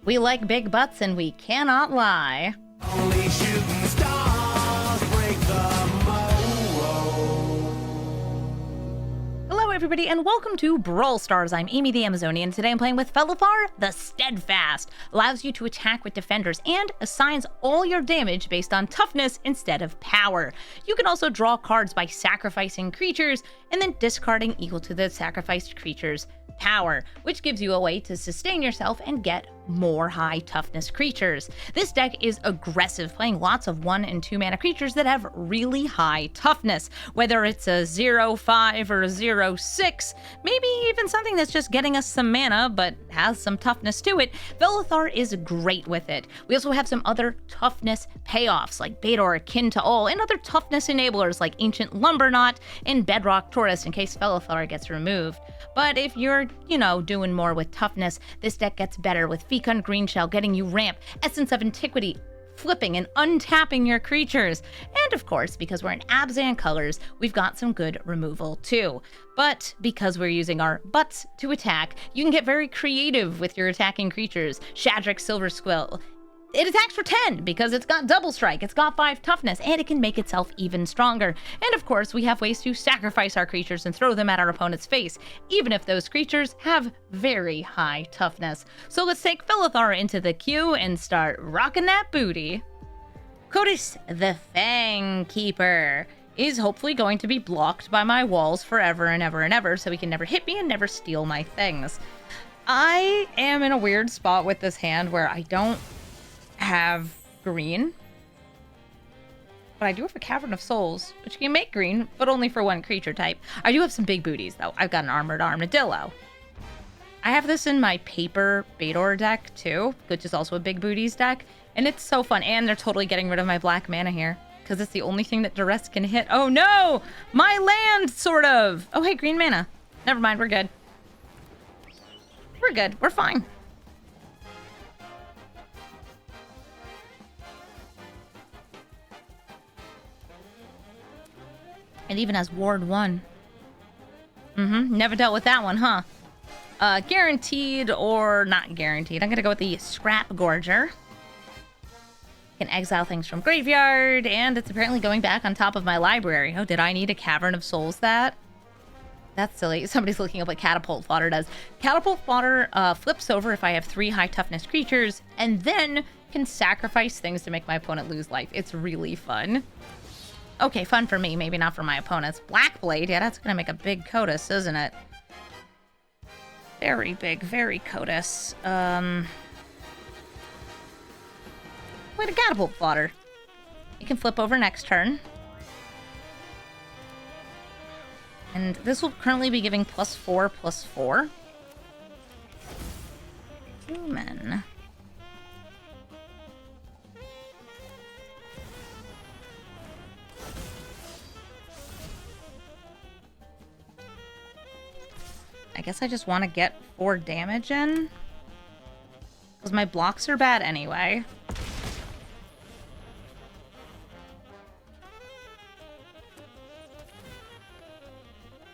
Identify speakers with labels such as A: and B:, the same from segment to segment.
A: We like big butts and we cannot lie.
B: Only shooting stars break the mold.
A: Hello everybody and welcome to Brawl Stars. I'm Amy the Amazonian. Today I'm playing with Felothar, the Steadfast. Allows you to attack with defenders and assigns all your damage based on toughness instead of power. You can also draw cards by sacrificing creatures and then discarding equal to the sacrificed creature's power, which gives you a way to sustain yourself and get more high toughness creatures. This deck is aggressive, playing lots of 1 and 2 mana creatures that have really high toughness, whether it's a 0-5 or a 0-6, maybe even something that's just getting us some mana but has some toughness to it. Felothar is great with it. We also have some other toughness payoffs like Beidar Akin to All and other toughness enablers like Ancient Lumberknot and Bedrock Taurus in case Felothar gets removed. But if you're, doing more with toughness, this deck gets better with Fecund Greenshell getting you ramp, Essence of Antiquity, flipping and untapping your creatures. And of course, because we're in Abzan colors, we've got some good removal too. But because we're using our butts to attack, you can get very creative with your attacking creatures. Shadrick Silver Squill. It attacks for 10 because it's got double strike, it's got 5 toughness, and it can make itself even stronger. And of course, we have ways to sacrifice our creatures and throw them at our opponent's face, even if those creatures have very high toughness. So let's take Felothar into the queue and start rocking that booty. Cotus, the Fang Keeper, is hopefully going to be blocked by my walls forever and ever and ever, so he can never hit me and never steal my things. I am in a weird spot with this hand where I don't have green, but I do have a Cavern of Souls, which can make green, but only for one creature type. I do have some big booties, though. I've got an Armored Armadillo. I have this in my paper Beidar deck, too, which is also a big booties deck, and it's so fun. And they're totally getting rid of my black mana here, because it's the only thing that Duress can hit. Oh, no! My land, sort of! Oh, hey, green mana. Never mind, we're good. We're good. We're fine. It even has Ward 1. Never dealt with that one, huh? Guaranteed or not guaranteed. I'm gonna go with the Scrap Gorger. Can exile things from graveyard, and it's apparently going back on top of my library. Oh, did I need a Cavern of Souls that? That's silly. Somebody's looking up what Catapult Fodder does. Catapult Fodder flips over if I have 3 high toughness creatures, and then can sacrifice things to make my opponent lose life. It's really fun. Okay, fun for me, maybe not for my opponents. Black Blade, yeah, that's gonna make a big Cotus, isn't it? Very big, very Cotus. Wait, a Catapult Fodder. You can flip over next turn. And this will currently be giving +4/+4. Human. I guess I just want to get 4 damage in, because my blocks are bad anyway.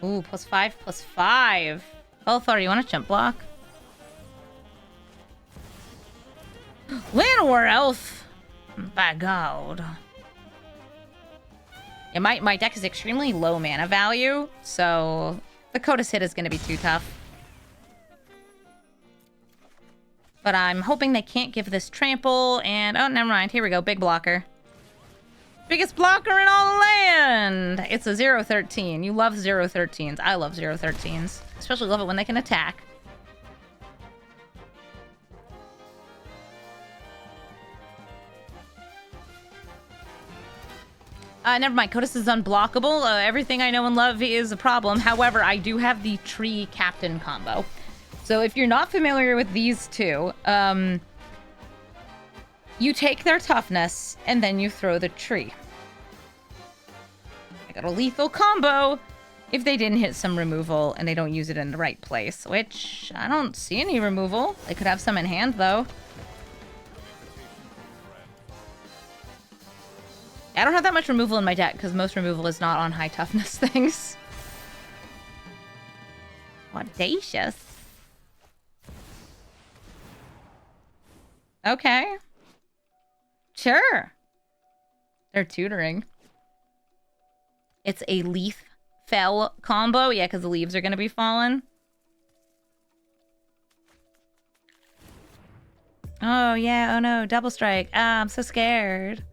A: Ooh, +5/+5. Felothar, you want to jump block? Llanowar Elf! By God. Yeah, my deck is extremely low mana value, so the Cotus hit is going to be too tough. But I'm hoping they can't give this trample, and oh, never mind. Here we go, big blocker. Biggest blocker in all the land! It's a 0-13. You love 0-13s. I love 0-13s. Especially love it when they can attack. Never mind. Cotus is unblockable. Everything I know and love is a problem. However, I do have the Tree Captain combo. So if you're not familiar with these two, you take their toughness and then you throw the tree. I got a lethal combo if they didn't hit some removal and they don't use it in the right place, which I don't see any removal. They could have some in hand, though. I don't have that much removal in my deck because most removal is not on high toughness things. Audacious. Okay. Sure. They're tutoring. It's a leaf fell combo. Yeah, because the leaves are going to be falling. Oh, yeah. Oh, no. Double strike. Ah, I'm so scared.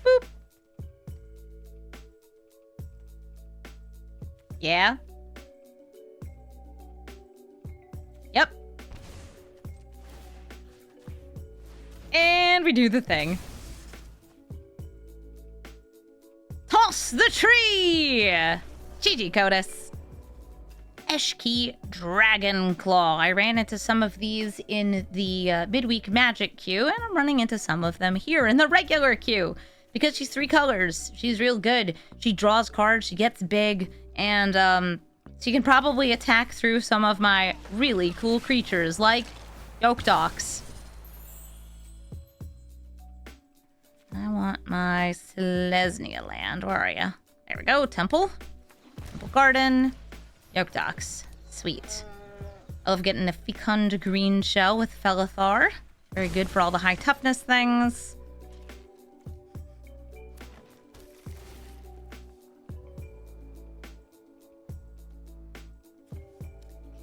A: Boop. Yeah. Yep. And we do the thing. Toss the tree! GG, Cotus. Eshki Dragon Claw. I ran into some of these in the midweek magic queue, and I'm running into some of them here in the regular queue. Because she's 3 colors. She's real good. She draws cards, she gets big, and she can probably attack through some of my really cool creatures, like Yokdox. I want my Selesnya land. Where are you? There we go. Temple. Temple Garden. Yokdox. Sweet. I love getting a fecund green shell with Felothar. Very good for all the high toughness things.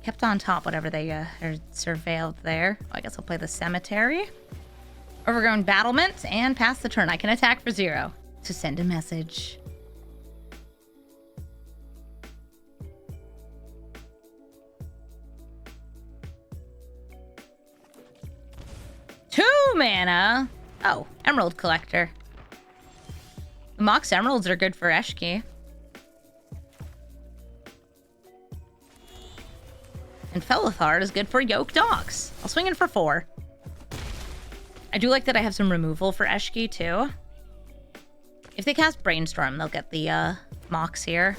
A: Kept on top, whatever they are surveilled there. Oh, I guess I'll play the cemetery. Overgrown battlement and pass the turn. I can attack for 0 to send a message. Two mana. Oh, Emerald Collector. The Mox Emeralds are good for Eshki. And Felothar is good for Yokdox. I'll swing in for 4. I do like that I have some removal for Eshki, too. If they cast Brainstorm, they'll get the Mox here.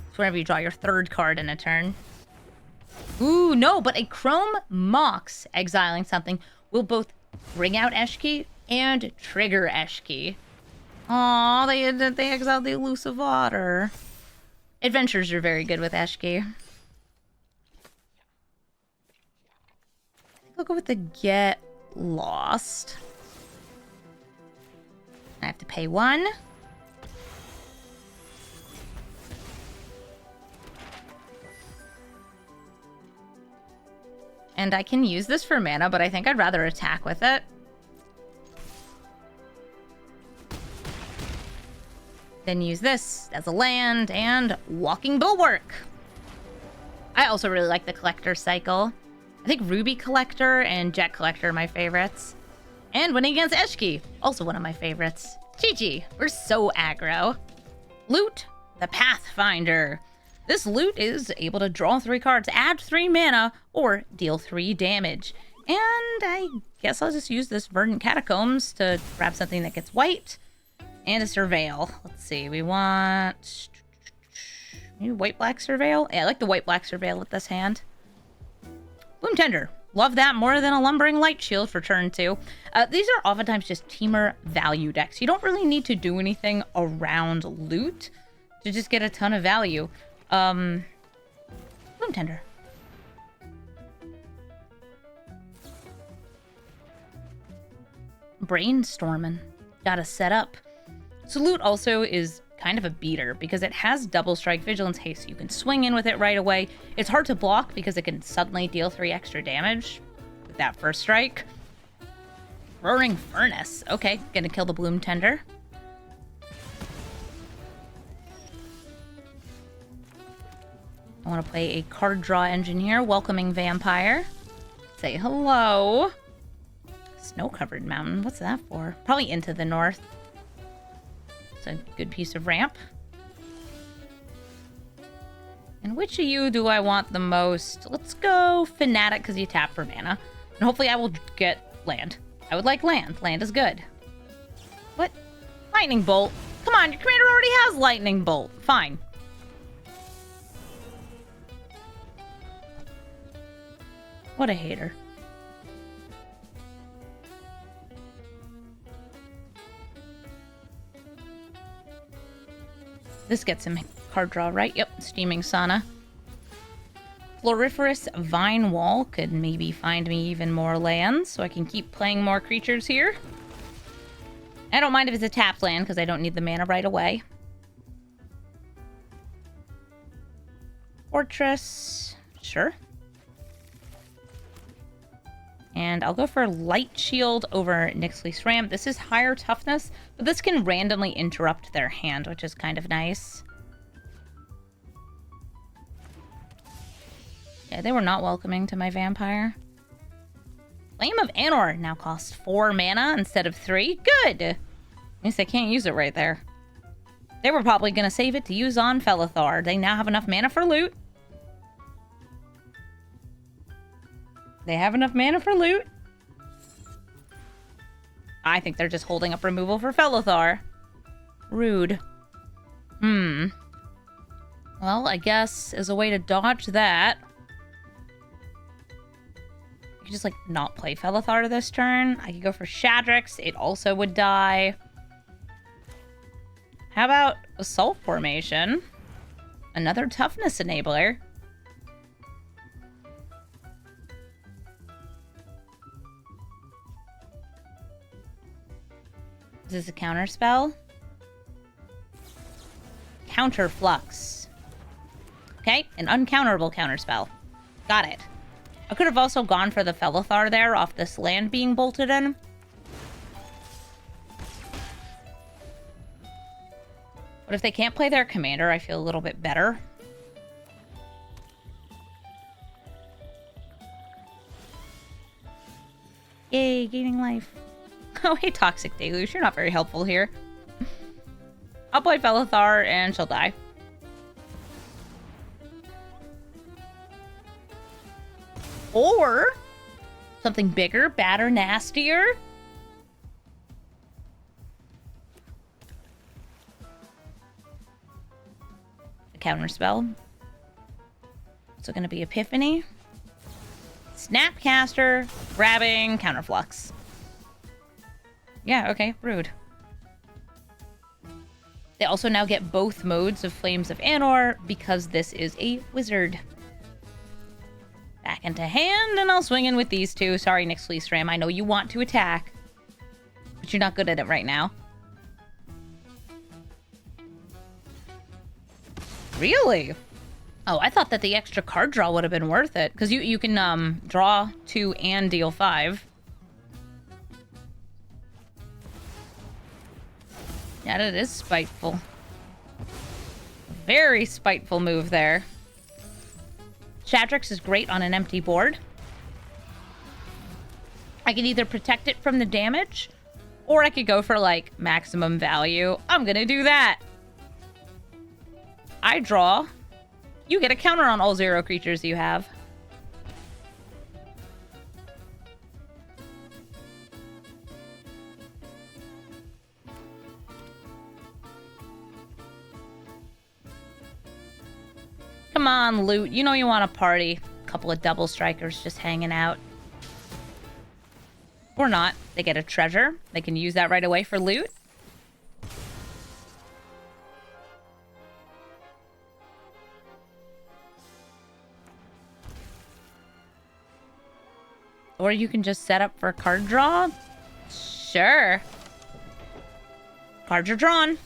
A: It's whenever you draw your 3rd card in a turn. Ooh, no, but a Chrome Mox exiling something will both bring out Eshki and trigger Eshki. Aw, they exiled the Elusive Otter. Adventures are very good with Eshki. I'll go with the Get Lost. I have to pay 1. And I can use this for mana, but I think I'd rather attack with it. Then use this as a land and Walking Bulwark. I also really like the Collector cycle. I think Ruby Collector and Jet Collector are my favorites. And winning against Eshki, also one of my favorites. GG, we're so aggro. Loot the Pathfinder. This loot is able to draw 3 cards, add 3 mana, or deal 3 damage. And I guess I'll just use this Verdant Catacombs to grab something that gets white and a Surveil. Let's see, we want maybe white-black Surveil? Yeah, I like the white-black Surveil with this hand. Bloom Tender. Love that more than a Lumbering Light Shield for turn 2. These are oftentimes just teamer value decks. You don't really need to do anything around loot to just get a ton of value. Bloom Tender. Brainstorming. Gotta set up. So loot also is kind of a beater because it has double strike, vigilance, haste. You can swing in with it right away. It's hard to block because it can suddenly deal 3 extra damage with that first strike. Roaring Furnace. Okay, gonna kill the Bloom Tender. I want to play a card draw engineer, Welcoming Vampire. Say hello. Snow-covered mountain. What's that for? Probably into the north. It's a good piece of ramp. And which of you do I want the most? Let's go Fanatic because you tap for mana. And hopefully I will get land. I would like land. Land is good. What? Lightning Bolt. Come on, your commander already has Lightning Bolt. Fine. What a hater. This gets him card draw, right? Yep, Steaming Sauna. Floriferous Vine Wall could maybe find me even more lands, so I can keep playing more creatures here. I don't mind if it's a tapped land, because I don't need the mana right away. Fortress. Sure. And I'll go for Light Shield over Nyxly's Ram. This is higher toughness, but this can randomly interrupt their hand, which is kind of nice. Yeah, they were not welcoming to my vampire. Flame of Anor now costs 4 mana instead of 3. Good! At least I can't use it right there. They were probably going to save it to use on Felothar. They now have enough mana for loot. They have enough mana for loot. I think they're just holding up removal for Felothar. Rude. Well, I guess as a way to dodge that, I could just, like, not play Felothar this turn. I could go for Shadrix. It also would die. How about Assault Formation? Another toughness enabler. Is this a counter spell? Counter Flux. Okay, an uncounterable counter spell. Got it. I could have also gone for the Felothar there off this land being bolted in. But if they can't play their commander, I feel a little bit better. Yay, gaining life. Oh, hey, Toxic Deluge. You're not very helpful here. I'll play Felothar and she'll die. Or something bigger, badder, nastier. A counterspell. So going to be Epiphany. Snapcaster, grabbing, Counterflux. Yeah, okay, rude. They also now get both modes of Flames of Anor because this is a wizard. Back into hand, and I'll swing in with these two. Sorry, Nyxly's Ram. I know you want to attack, but you're not good at it right now. Really? Oh, I thought that the extra card draw would have been worth it, because you can draw 2 and deal 5. Yeah, that is spiteful. Very spiteful move there. Shadrix is great on an empty board. I can either protect it from the damage, or I could go for, like, maximum value. I'm gonna do that. I draw. You get a counter on all 0 creatures you have. Come on, loot. You know you want a party. A couple of double strikers just hanging out. Or not. They get a treasure. They can use that right away for loot. Or you can just set up for a card draw. Sure. Cards are drawn.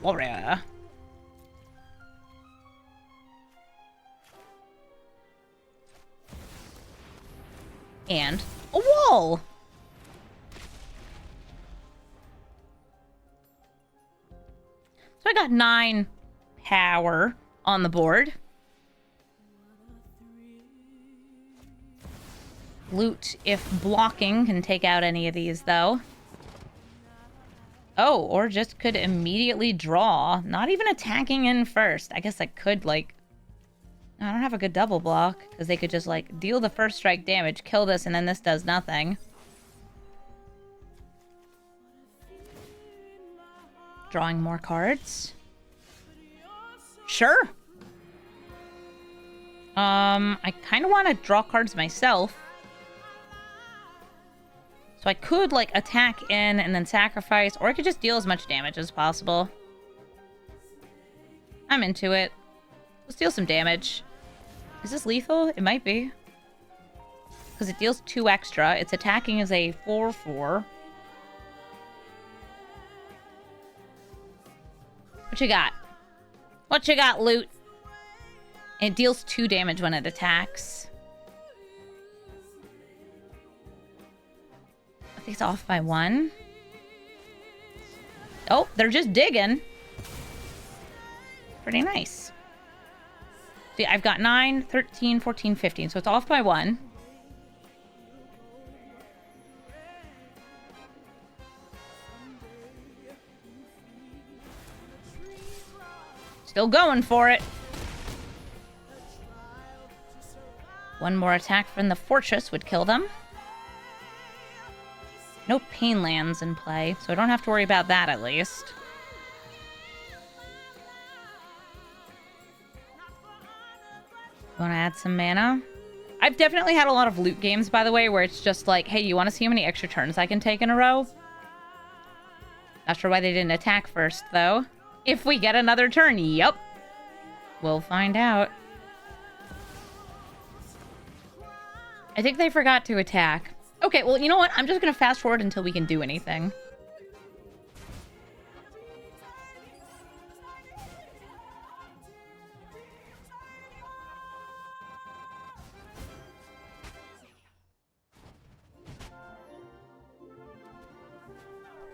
A: Warrior. And a wall. So I got 9 power on the board. Loot, if blocking, can take out any of these, though. Oh, or just could immediately draw. Not even attacking in first. I guess I could, like... I don't have a good double block, because they could just, like, deal the first strike damage, kill this, and then this does nothing. Drawing more cards. Sure. I kind of want to draw cards myself. So I could, like, attack in and then sacrifice, or I could just deal as much damage as possible. I'm into it. Let's deal some damage. Is this lethal? It might be. Because it deals 2 extra. Its attacking is a 4/4. What you got? What you got, loot? It deals 2 damage when it attacks. I think it's off by 1. Oh, they're just digging. Pretty nice. See, I've got 9, 13, 14, 15. So it's off by 1. Still going for it. One more attack from the fortress would kill them. No pain lands in play, so I don't have to worry about that at least. Want to add some mana? I've definitely had a lot of loot games, by the way, where it's just like, hey, you want to see how many extra turns I can take in a row? Not sure why they didn't attack first, though. If we get another turn, yep. We'll find out. I think they forgot to attack. Okay, well, you know what? I'm just going to fast forward until we can do anything.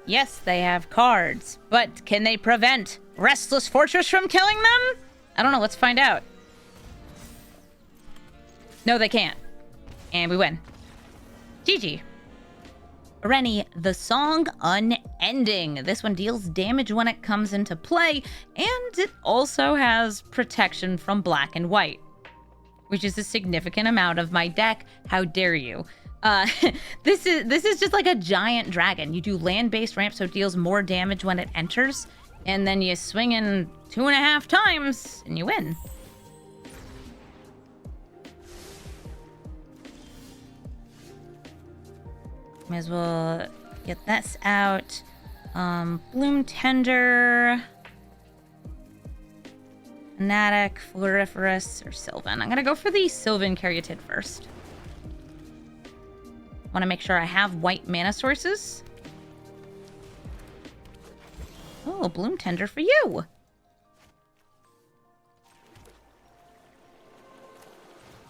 A: Yes, they have cards, but can they prevent Restless Fortress from killing them? I don't know, let's find out. No, they can't. And we win. GG. Renie, the Song Unending. This one deals damage when it comes into play, and it also has protection from black and white, which is a significant amount of my deck. How dare you? This is just like a giant dragon. You do land-based ramp, so it deals more damage when it enters, and then you swing in 2.5 times, and you win. May as well get this out. Bloom Tender, Fanatic, Floriferous, or Sylvan. I'm gonna go for the Sylvan Caryatid first. Want to make sure I have white mana sources. Oh, Bloom Tender for you.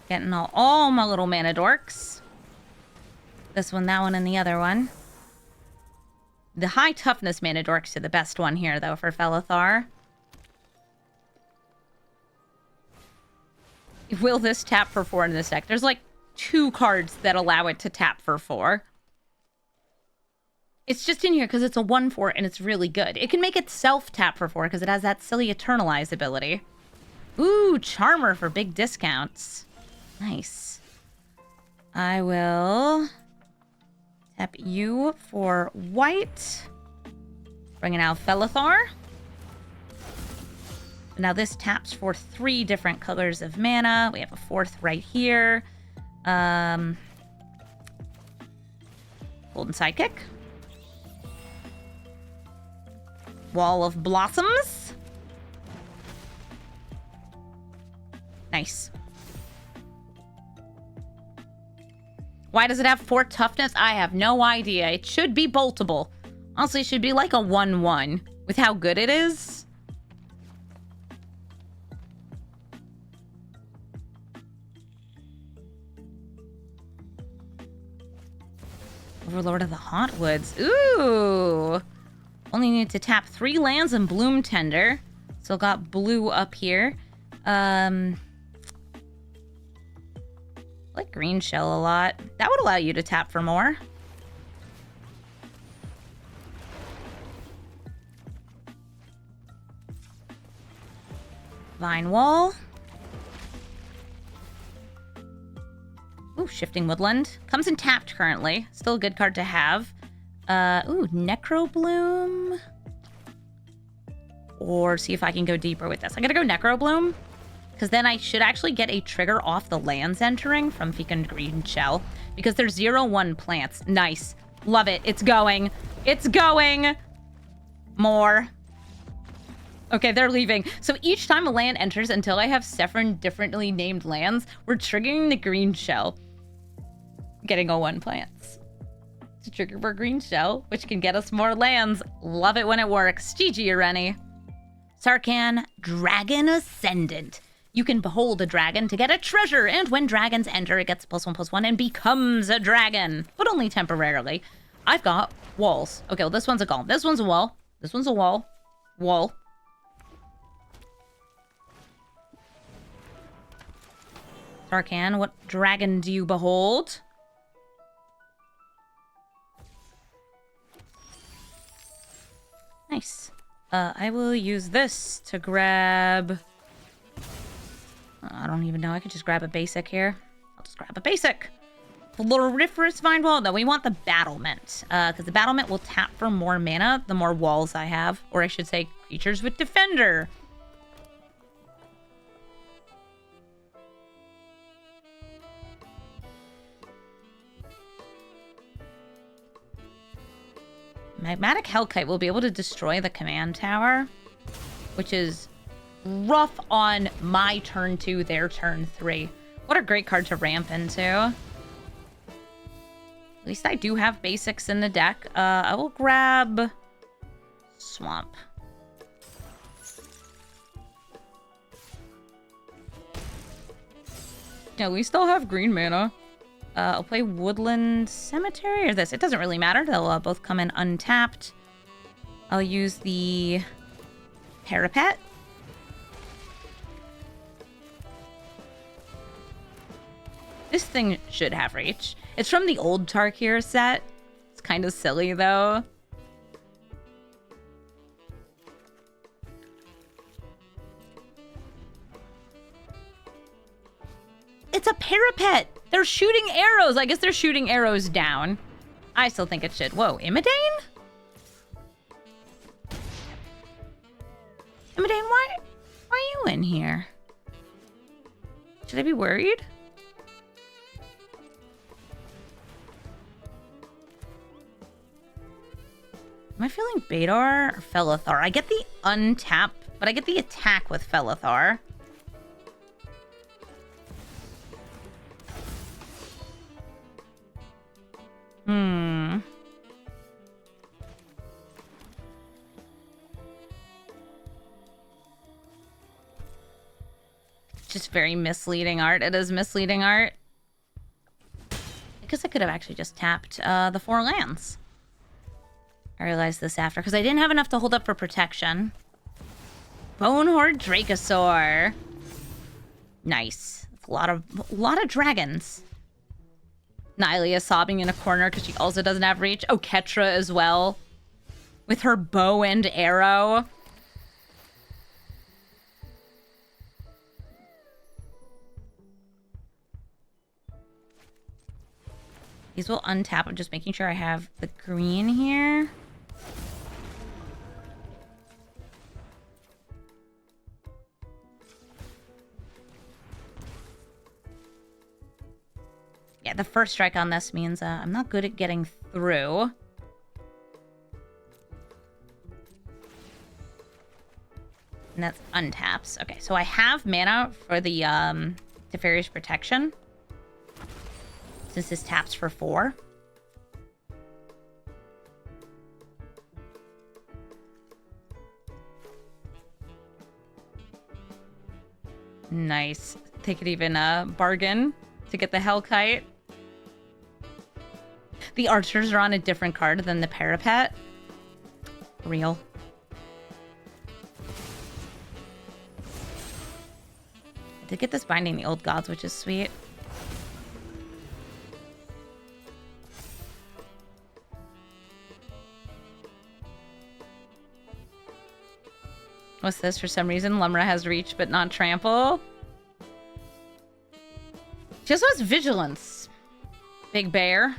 A: Getting all my little mana dorks. This one, that one, and the other one. The high toughness mana dorks are the best one here, though, for Felothar. Will this tap for 4 in this deck? There's like 2 cards that allow it to tap for 4. It's just in here because it's a 1/4 and it's really good. It can make itself tap for 4 because it has that silly Eternalize ability. Ooh, Charmer for big discounts. Nice. I will tap you for white. Bringing out Felothar. Now this taps for 3 different colors of mana. We have a 4th right here. Golden Sidekick. Wall of Blossoms. Nice. Why does it have 4 toughness? I have no idea. It should be boltable. Honestly, it should be like a 1/1 with how good it is. Overlord of the Hauntwoods. Ooh. Only need to tap 3 lands and Bloom Tender. Still got blue up here. I like Green Shell a lot. That would allow you to tap for more. Vine Wall. Ooh, Shifting Woodland. Comes in tapped currently. Still a good card to have. Ooh, Necro Bloom. Or see if I can go deeper with this. I'm gonna go Necro Bloom, because then I should actually get a trigger off the lands entering from Fecund Green Shell, because they're 0/1 plants. Nice. Love it. It's going. It's going. More. Okay, they're leaving. So each time a land enters until I have 7 differently named lands, we're triggering the green shell. Getting 01 plants. To trigger for green shell, which can get us more lands. Love it when it works. GG, Renie. Sarkhan, Dragon Ascendant. You can behold a dragon to get a treasure, and when dragons enter, it gets +1/+1 and becomes a dragon, but only temporarily. I've got walls. Okay, well, this one's a golem. This one's a wall. This one's a wall. Wall. Sarkhan, what dragon do you behold? Nice. I will use this to grab... I don't even know. I could just grab a basic here. I'll just grab a basic. Floriferous Vine Wall. No, we want the Battlement. Because the Battlement will tap for more mana the more walls I have. Or I should say creatures with Defender. Magmatic Hellkite will be able to destroy the command tower, which is rough on my turn 2, their turn 3. What a great card to ramp into. At least I do have basics in the deck. I will grab Swamp. Yeah, we still have green mana. I'll play Woodland Cemetery or this. It doesn't really matter. They'll both come in untapped. I'll use the Parapet. This thing should have reach. It's from the old Tarkir set. It's kind of silly, though. It's a Parapet! They're shooting arrows! I guess they're shooting arrows down. I still think it should. Whoa, Imidane? Imidane, why are you in here? Should I be worried? Am I feeling Beidar or Felothar? I get the untap, but I get the attack with Felothar. Just very misleading art. It is misleading art. Because I could have actually just tapped the 4 lands. I realized this after, because I didn't have enough to hold up for protection. Bonehorde Dracosaur. Nice. That's a lot of dragons. Nylia sobbing in a corner because she also doesn't have reach. Oh, Ketra as well. With her bow and arrow. These will untap. I'm just making sure I have the green here. Yeah, the first strike on this means I'm not good at getting through. And that's untaps. Okay, so I have mana for the Teferi's Protection. Since this taps for 4. Nice. They could even bargain to get the Hellkite. The archers are on a different card than the Parapet. Real. I did get this Binding the Old Gods, which is sweet. What's this? For some reason, Lumra has reach but not trample. She also has vigilance. Big bear.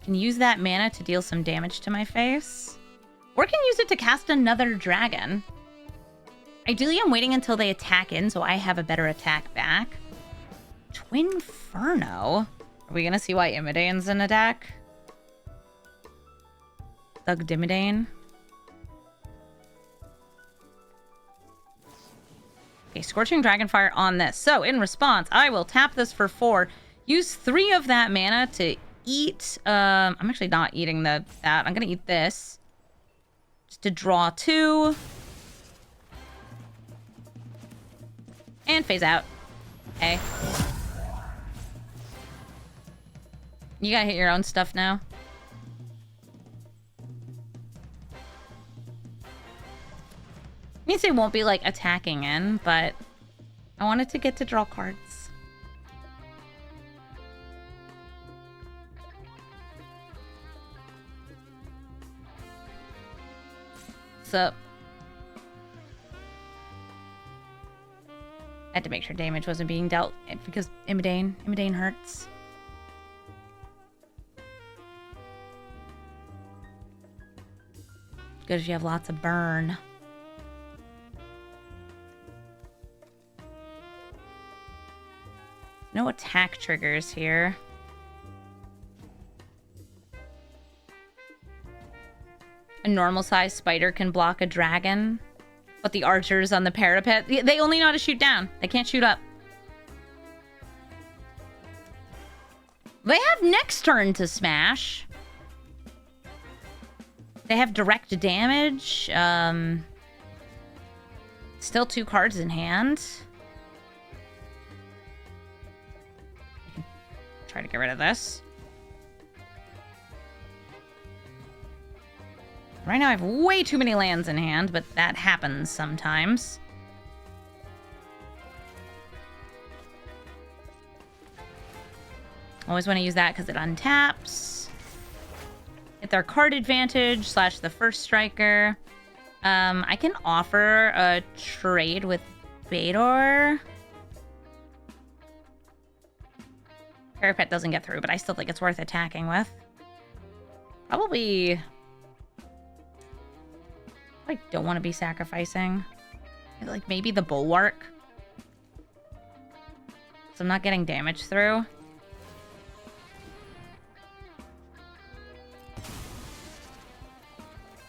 A: Can use that mana to deal some damage to my face. Or can use it to cast another dragon. Ideally, I'm waiting until they attack in so I have a better attack back. Twinferno? Are we gonna see why Imidane's in attack? Dimidane. Okay, Scorching Dragonfire on this. So, in response, I will tap this for 4. Use 3 of that mana to eat... I'm actually not eating that. I'm going to eat this. Just to draw 2. And phase out. Okay. You gotta hit your own stuff now. Means they won't be, like, attacking in, but I wanted to get to draw cards. What's up? I had to make sure damage wasn't being dealt because Imidane hurts. Good if you have lots of burn. No attack triggers here. A normal-sized spider can block a dragon, but the archers on the parapet, they only know how to shoot down. They can't shoot up. They have next turn to smash. They have direct damage. Still 2 cards in hand. Try to get rid of this. Right now I have way too many lands in hand, but that happens sometimes. Always want to use that because it untaps. Get their card advantage / the first striker. I can offer a trade with Bador. Parapet doesn't get through, but I still think it's worth attacking with. Probably... I don't want to be sacrificing. Like, maybe the Bulwark. So I'm not getting damage through.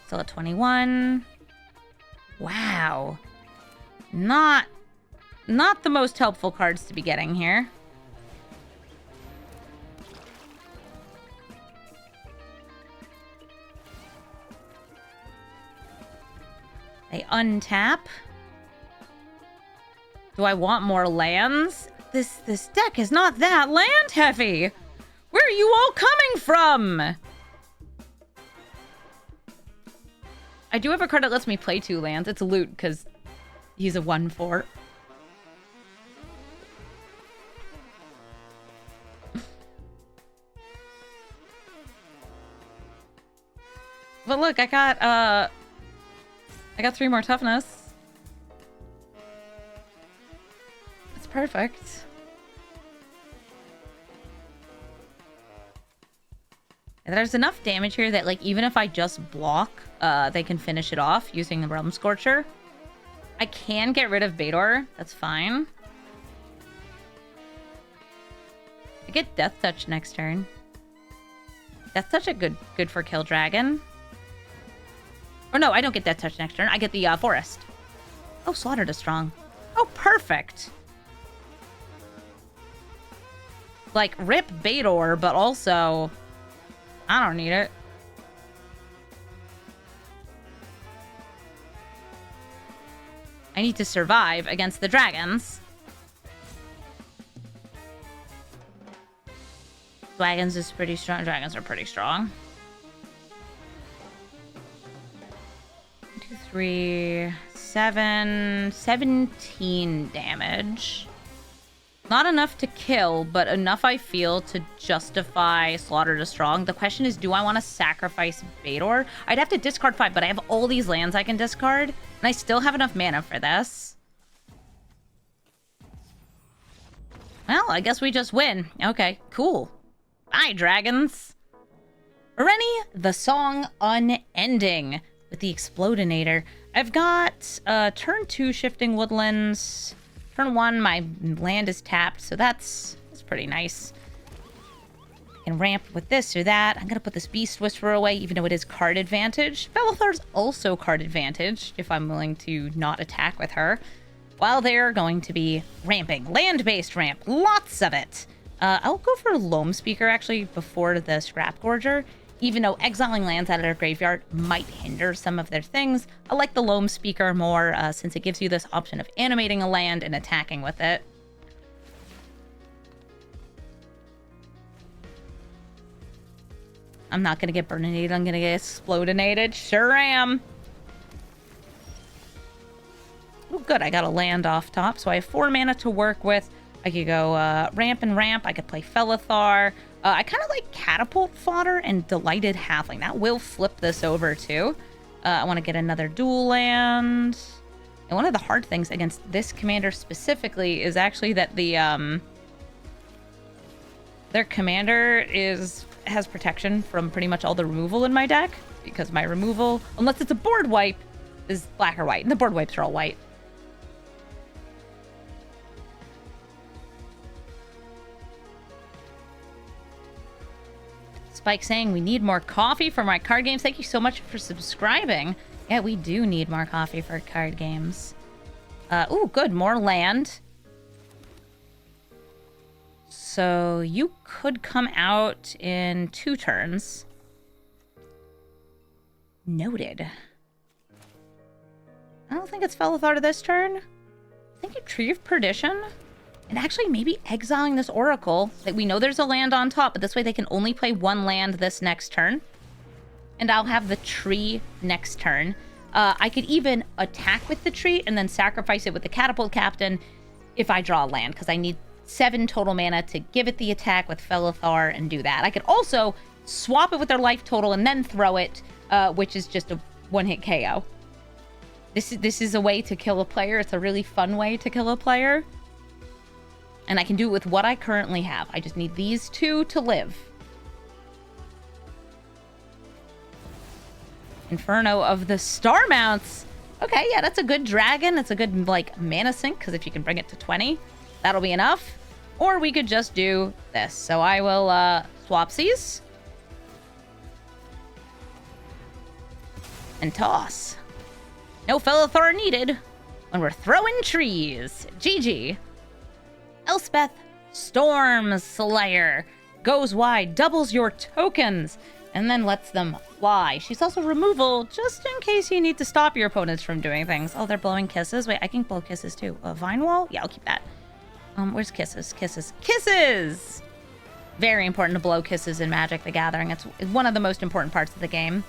A: Still at 21. Wow. Not the most helpful cards to be getting here. They untap. Do I want more lands? This deck is not that land heavy. Where are you all coming from? I do have a card that lets me play 2 lands. It's Loot, because he's a 1/4. But look, I got 3 more toughness. It's perfect. And there's enough damage here that, like, even if I just block, they can finish it off using the Realm Scorcher. I can get rid of Bador. That's fine. I get Death Touch next turn. Death Touch is good for Kill Dragon. Or no, I don't get Death Touch next turn. I get the Forest. Oh, Slaughter to Strong. Oh, perfect. Like, rip Bador, but also... I don't need it. I need to survive against the dragons. Dragons is pretty strong. Dragons are pretty strong. 2, 3, 7, 17 damage. Not enough to kill, but enough, I feel, to justify Slaughter to Strong. The question is, do I want to sacrifice Bador? I'd have to discard 5, but I have all these lands I can discard, and I still have enough mana for this. Well, I guess we just win. Okay, cool. Bye, dragons. Renie, the song unending with the Explodinator. I've got turn 2 Shifting Woodlands. Turn 1, my land is tapped, so that's pretty nice. can ramp with this or that. I'm going to put this Beast Whisperer away, even though it is card advantage. Felothar's also card advantage, if I'm willing to not attack with her. While they're going to be ramping. Land-based ramp. Lots of it. I'll go for Loam Speaker, actually, before the Scrap Gorger. Even though exiling lands out of their graveyard might hinder some of their things, I like the Loam Speaker more, since it gives you this option of animating a land and attacking with it. I'm not going to get burninated. I'm going to get explodinated. Sure am. Oh, good. I got a land off top. So I have 4 mana to work with. I could go ramp and ramp. I could play Felothar. I kind of like Catapult Fodder and Delighted Halfling. That will flip this over, too. I want to get another dual land. And one of the hard things against this commander specifically is actually that the their commander has protection from pretty much all the removal in my deck, because my removal, unless it's a board wipe, is black or white, and the board wipes are all white. Spike saying we need more coffee for my card games. Thank you so much for subscribing. Yeah, we do need more coffee for card games. Ooh, good, more land. So you could come out in 2 turns. Noted. I don't think it's Felothar this turn. I think a Tree of Perdition. And actually maybe exiling this Oracle. Like, we know there's a land on top, but this way they can only play 1 land this next turn. And I'll have the tree next turn. I could even attack with the tree and then sacrifice it with the Catapult Captain if I draw a land, because I need 7 total mana to give it the attack with Felothar and do that. I could also swap it with their life total and then throw it, which is just a 1-hit KO. This is a way to kill a player. It's a really fun way to kill a player. And I can do it with what I currently have. I just need these 2 to live. Inferno of the Star Mounts. Okay, yeah, that's a good dragon. That's a good, like, mana sink, because if you can bring it to 20, that'll be enough. Or we could just do this. So I will swapsies. And toss. No Felothar needed when we're throwing trees. GG. Elspeth, Storm Slayer. Goes wide, doubles your tokens, and then lets them fly. She's also removal, just in case you need to stop your opponents from doing things. Oh, they're blowing kisses. Wait, I can blow kisses too. A Vine Wall? Yeah, I'll keep that. Where's kisses? Kisses. Kisses! Very important to blow kisses in Magic the Gathering. It's one of the most important parts of the game.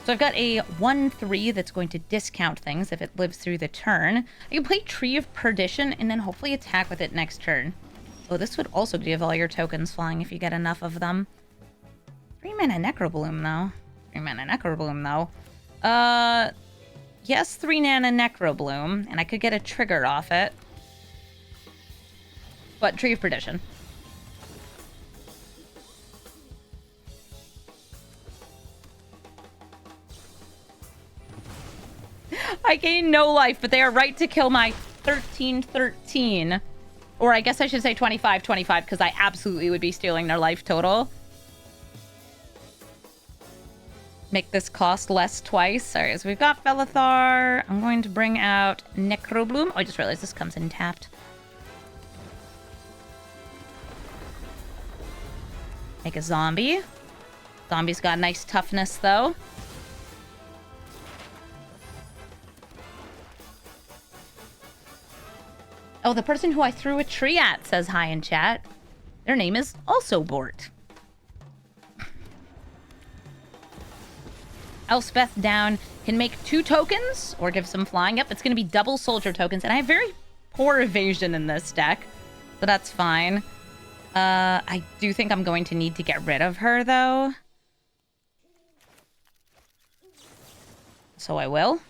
A: So I've got a 1/3 that's going to discount things if it lives through the turn. I can play Tree of Perdition and then hopefully attack with it next turn. Oh, this would also give all your tokens flying if you get enough of them. 3 mana Necrobloom, though. 3 mana Necrobloom, though. Yes, 3 mana Necrobloom, and I could get a trigger off it. But Tree of Perdition. I gain no life, but they are right to kill my 13-13. Or I guess I should say 25-25, because I absolutely would be stealing their life total. Make this cost less twice. Alright, so we've got Felothar. I'm going to bring out Necrobloom. Oh, I just realized this comes in tapped. Make a zombie. Zombie's got nice toughness, though. Oh, the person who I threw a tree at says hi in chat. Their name is also Bort. Elspeth down can make 2 tokens or give some flying. Yep, it's going to be double soldier tokens. And I have very poor evasion in this deck, so that's fine. I do think I'm going to need to get rid of her, though. So I will.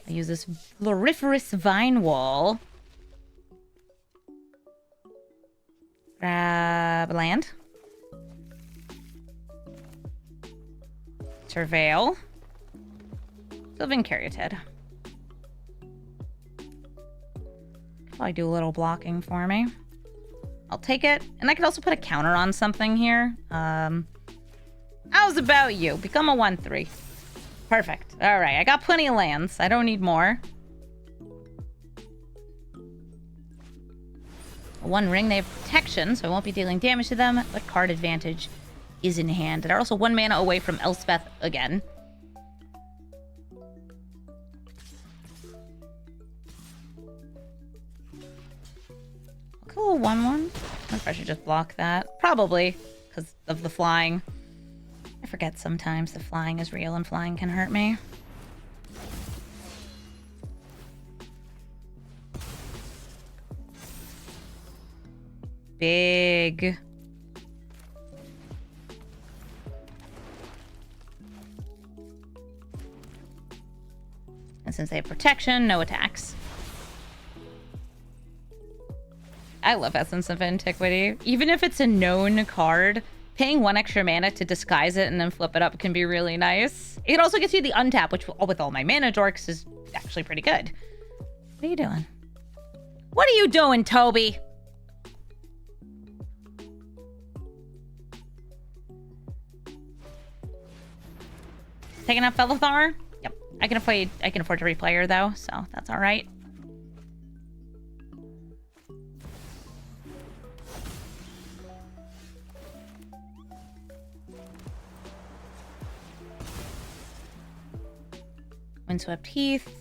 A: I use this Floriferous Vine Wall. Grab land. Surveil. Sylvan Caryatid. Come Probably do a little blocking for me. I'll take it. And I could also put a counter on something here. How's about you? Become a 1/3. Perfect. All right, I got plenty of lands. I don't need more. One ring, they have protection, so I won't be dealing damage to them, but card advantage is in hand. They're also 1 mana away from Elspeth again. Cool, 1/1. I wonder if I should just block that. Probably, because of the flying. I forget sometimes that flying is real and flying can hurt me. Big. And since they have protection, no attacks. I love Essence of Antiquity. Even if it's a known card, paying 1 extra mana to disguise it and then flip it up can be really nice. It also gets you the untap, which with all my mana dorks is actually pretty good. What are you doing? What are you doing, Toby? Taking up Felothar? Yep. I can afford to replay her though, so that's alright. Windswept Heath.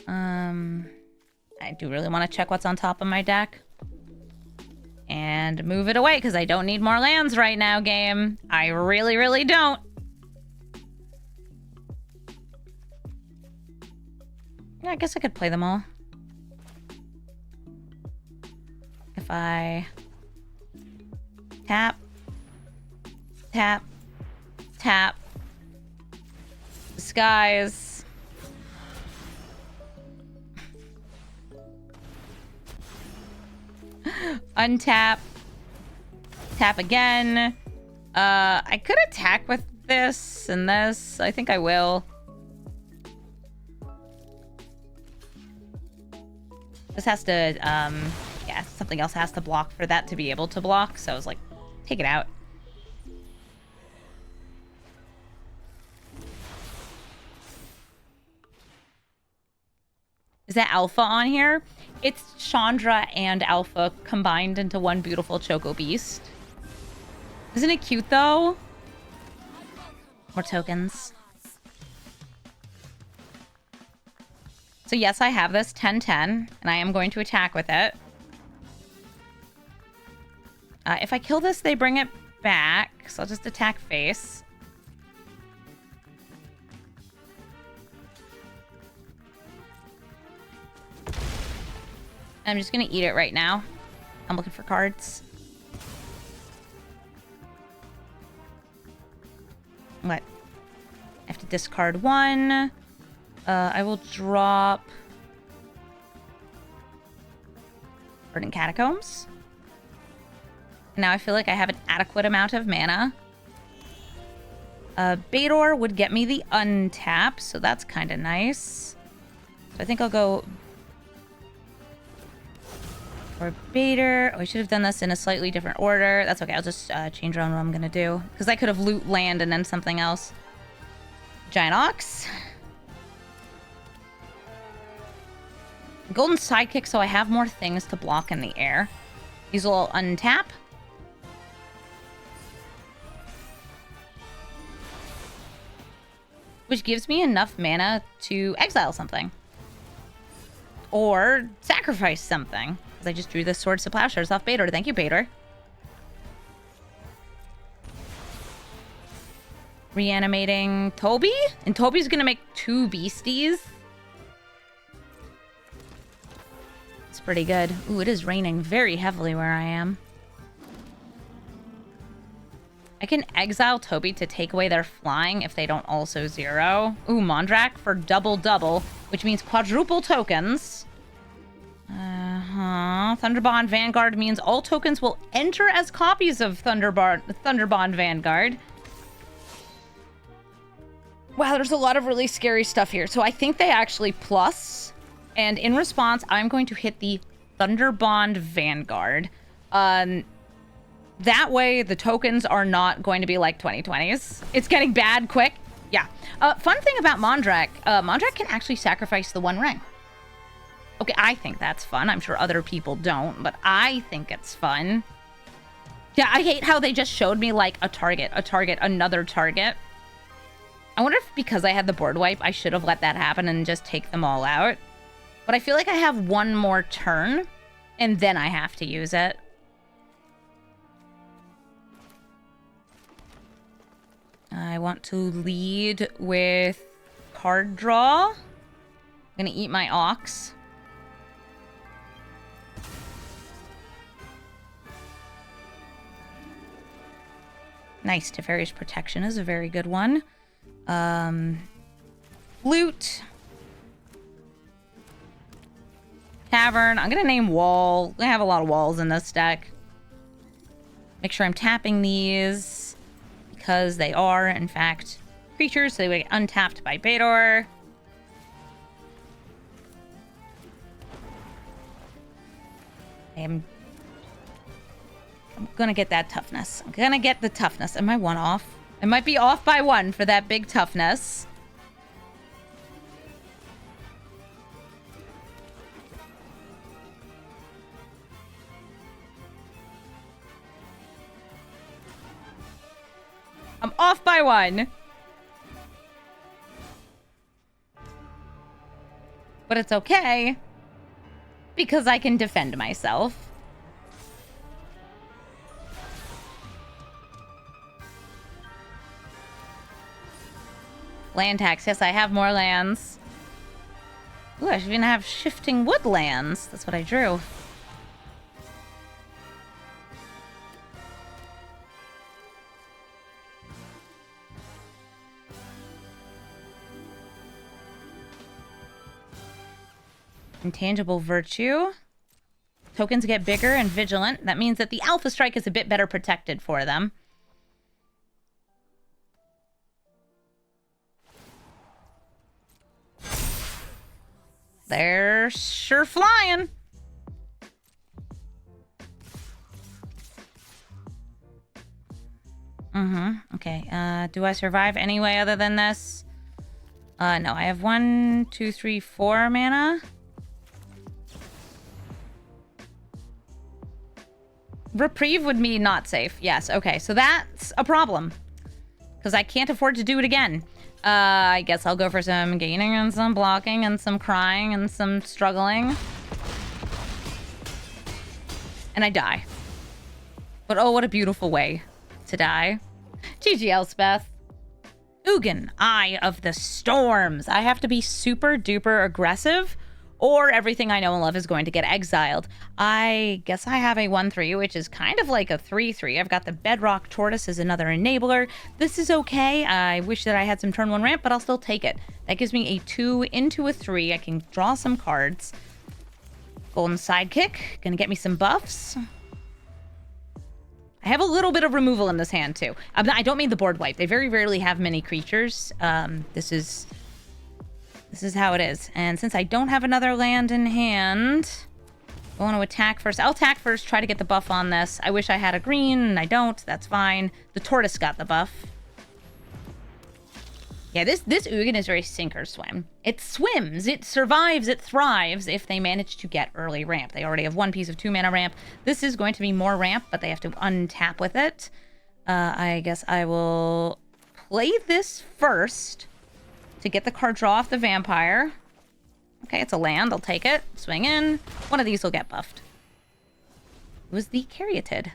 A: I do really want to check what's on top of my deck. And move it away, because I don't need more lands right now, game. I really, really don't. Yeah, I guess I could play them all. If I tap, tap, tap, disguise, untap, tap again. I could attack with this and this. I think I will. This has to, yeah, something else has to block for that to be able to block. So I was like, take it out. Is that Alpha on here? It's Chandra and Alpha combined into one beautiful Choco Beast. Isn't it cute, though? More tokens. So yes, I have this 10-10, and I am going to attack with it. If I kill this, they bring it back, so I'll just attack face. I'm just gonna eat it right now. I'm looking for cards. What? I have to discard 1. I will drop Verdant Catacombs. Now I feel like I have an adequate amount of mana. Bator would get me the untap, so that's kind of nice. So I think I'll go for Bator. Oh, I should have done this in a slightly different order. That's okay. I'll just change around what I'm going to do. Because I could have loot land and then something else. Giant Ox. Golden Sidekick, so I have more things to block in the air. These will untap. Which gives me enough mana to exile something. Or sacrifice something. Because I just drew the Swords to Plowshares off Bator. Thank you, Bator. Reanimating Toby? And Toby's gonna make 2 beasties? It's pretty good. Ooh, it is raining very heavily where I am. I can exile Toby to take away their flying if they don't also 0. Ooh, Mondrak for double, which means quadruple tokens. Thunderbond Vanguard means all tokens will enter as copies of Thunderbond Vanguard. Wow, there's a lot of really scary stuff here. So I think they actually plus And in response, I'm going to hit the Thunderbond Vanguard. That way, the tokens are not going to be like 2020s. It's getting bad quick. Yeah. Fun thing about Mondrak, Mondrak can actually sacrifice the One Ring. Okay, I think that's fun. I'm sure other people don't, but I think it's fun. Yeah, I hate how they just showed me like a target, another target. I wonder if because I had the board wipe, I should have let that happen and just take them all out. But I feel like I have one more turn, and then I have to use it. I want to lead with card draw. I'm gonna eat my Ox. Nice, Teferi's Protection is a very good one. Loot. Tavern. I'm gonna name Wall. I have a lot of walls in this deck. Make sure I'm tapping these because they are, in fact, creatures, so they will get untapped by Bator. I'm gonna get that toughness. I'm gonna get the toughness. Am I one off? I might be off by one for that big toughness. I'm off by one. But it's okay, because I can defend myself. Land tax. Yes, I have more lands. Ooh, I should even have shifting woodlands. That's what I drew. Intangible Virtue. Tokens get bigger and vigilant. That means that the Alpha Strike is a bit better protected for them. They're sure flying. Okay. Do I survive any way other than this? No, I have 1, 2, 3, 4 mana. Reprieve would be not safe. Yes, okay. So that's a problem. Because I can't afford to do it again. I guess I'll go for some gaining and some blocking and some crying and some struggling. And I die. But oh, what a beautiful way to die. GG, Elspeth. Ugin, Eye of the Storms. I have to be super duper aggressive or everything I know and love is going to get exiled. I guess I have a 1/3, which is kind of like a 3/3. I've got the Bedrock Tortoise as another enabler. This is okay. I wish that I had some turn 1 ramp, but I'll still take it. That gives me a 2 into a 3. I can draw some cards. Golden Sidekick, gonna get me some buffs. I have a little bit of removal in this hand too. I don't mean the board wipe. They very rarely have many creatures. This is how it is. And since I don't have another land in hand, I want to attack first. I'll attack first, try to get the buff on this. I wish I had a green, and I don't. That's fine. The tortoise got the buff. Yeah, this Ugin is very sink or swim. It swims, it survives, it thrives if they manage to get early ramp. They already have 1 piece of 2 mana ramp. This is going to be more ramp, but they have to untap with it. I guess I will play this first to get the card draw off the vampire. Okay, it's a land. I'll take it. Swing in. One of these will get buffed. It was the Caryatid.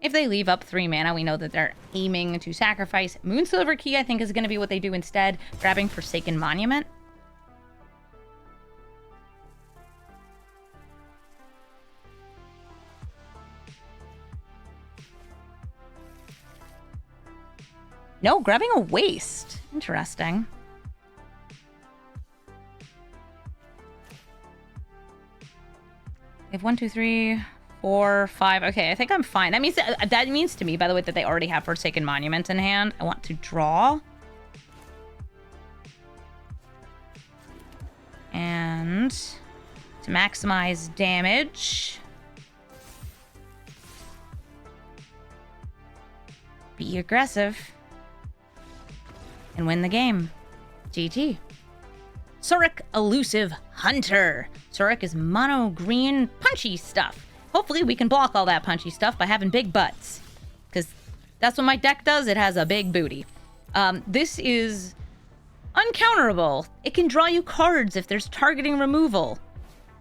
A: If they leave up 3 mana, we know that they're aiming to sacrifice. Moonsilver Key, I think, is going to be what they do instead. Grabbing Forsaken Monument. No, grabbing a waste. Interesting. We have 1, 2, 3, 4, 5. Okay, I think I'm fine. That means to me, by the way, that they already have Forsaken Monument in hand. I want to draw. And to maximize damage, be aggressive and win the game. GG. Surrak, Elusive Hunter. Surrak is mono green punchy stuff. Hopefully we can block all that punchy stuff by having big butts, because that's what my deck does. It has a big booty. This is uncounterable. It can draw you cards if there's targeting removal.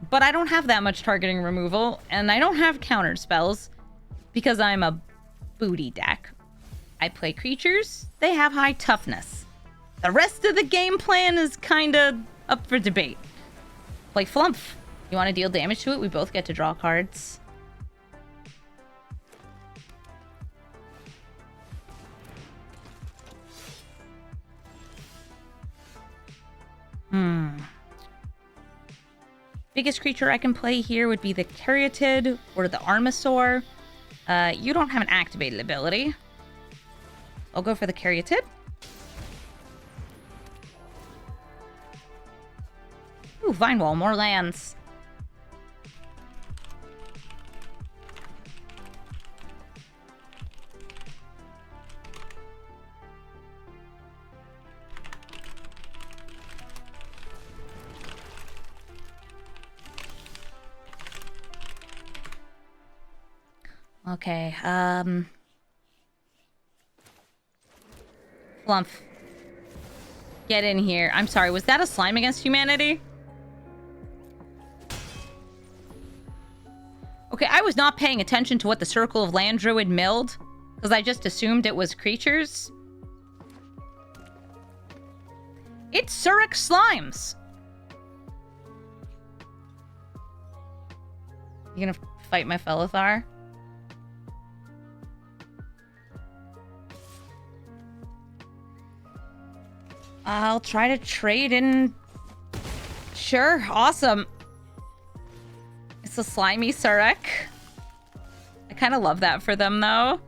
A: But I don't have that much targeting removal, and I don't have counter spells because I'm a booty deck. I play creatures. They have high toughness. The rest of the game plan is kind of up for debate. Play Flumph. You want to deal damage to it? We both get to draw cards. Biggest creature I can play here would be the Caryatid or the Armasaur. You don't have an activated ability. I'll go for the Caryatid. Ooh, Vine Wall, more lands. Okay, Flumph. Get in here. I'm sorry, was that a slime against humanity? Okay, I was not paying attention to what the Circle of Land Druid milled, because I just assumed it was creatures. It's Surrak Slimes. You gonna fight my Felothar? I'll try to trade in... Sure, awesome. It's a slimy Surrak. I kind of love that for them, though.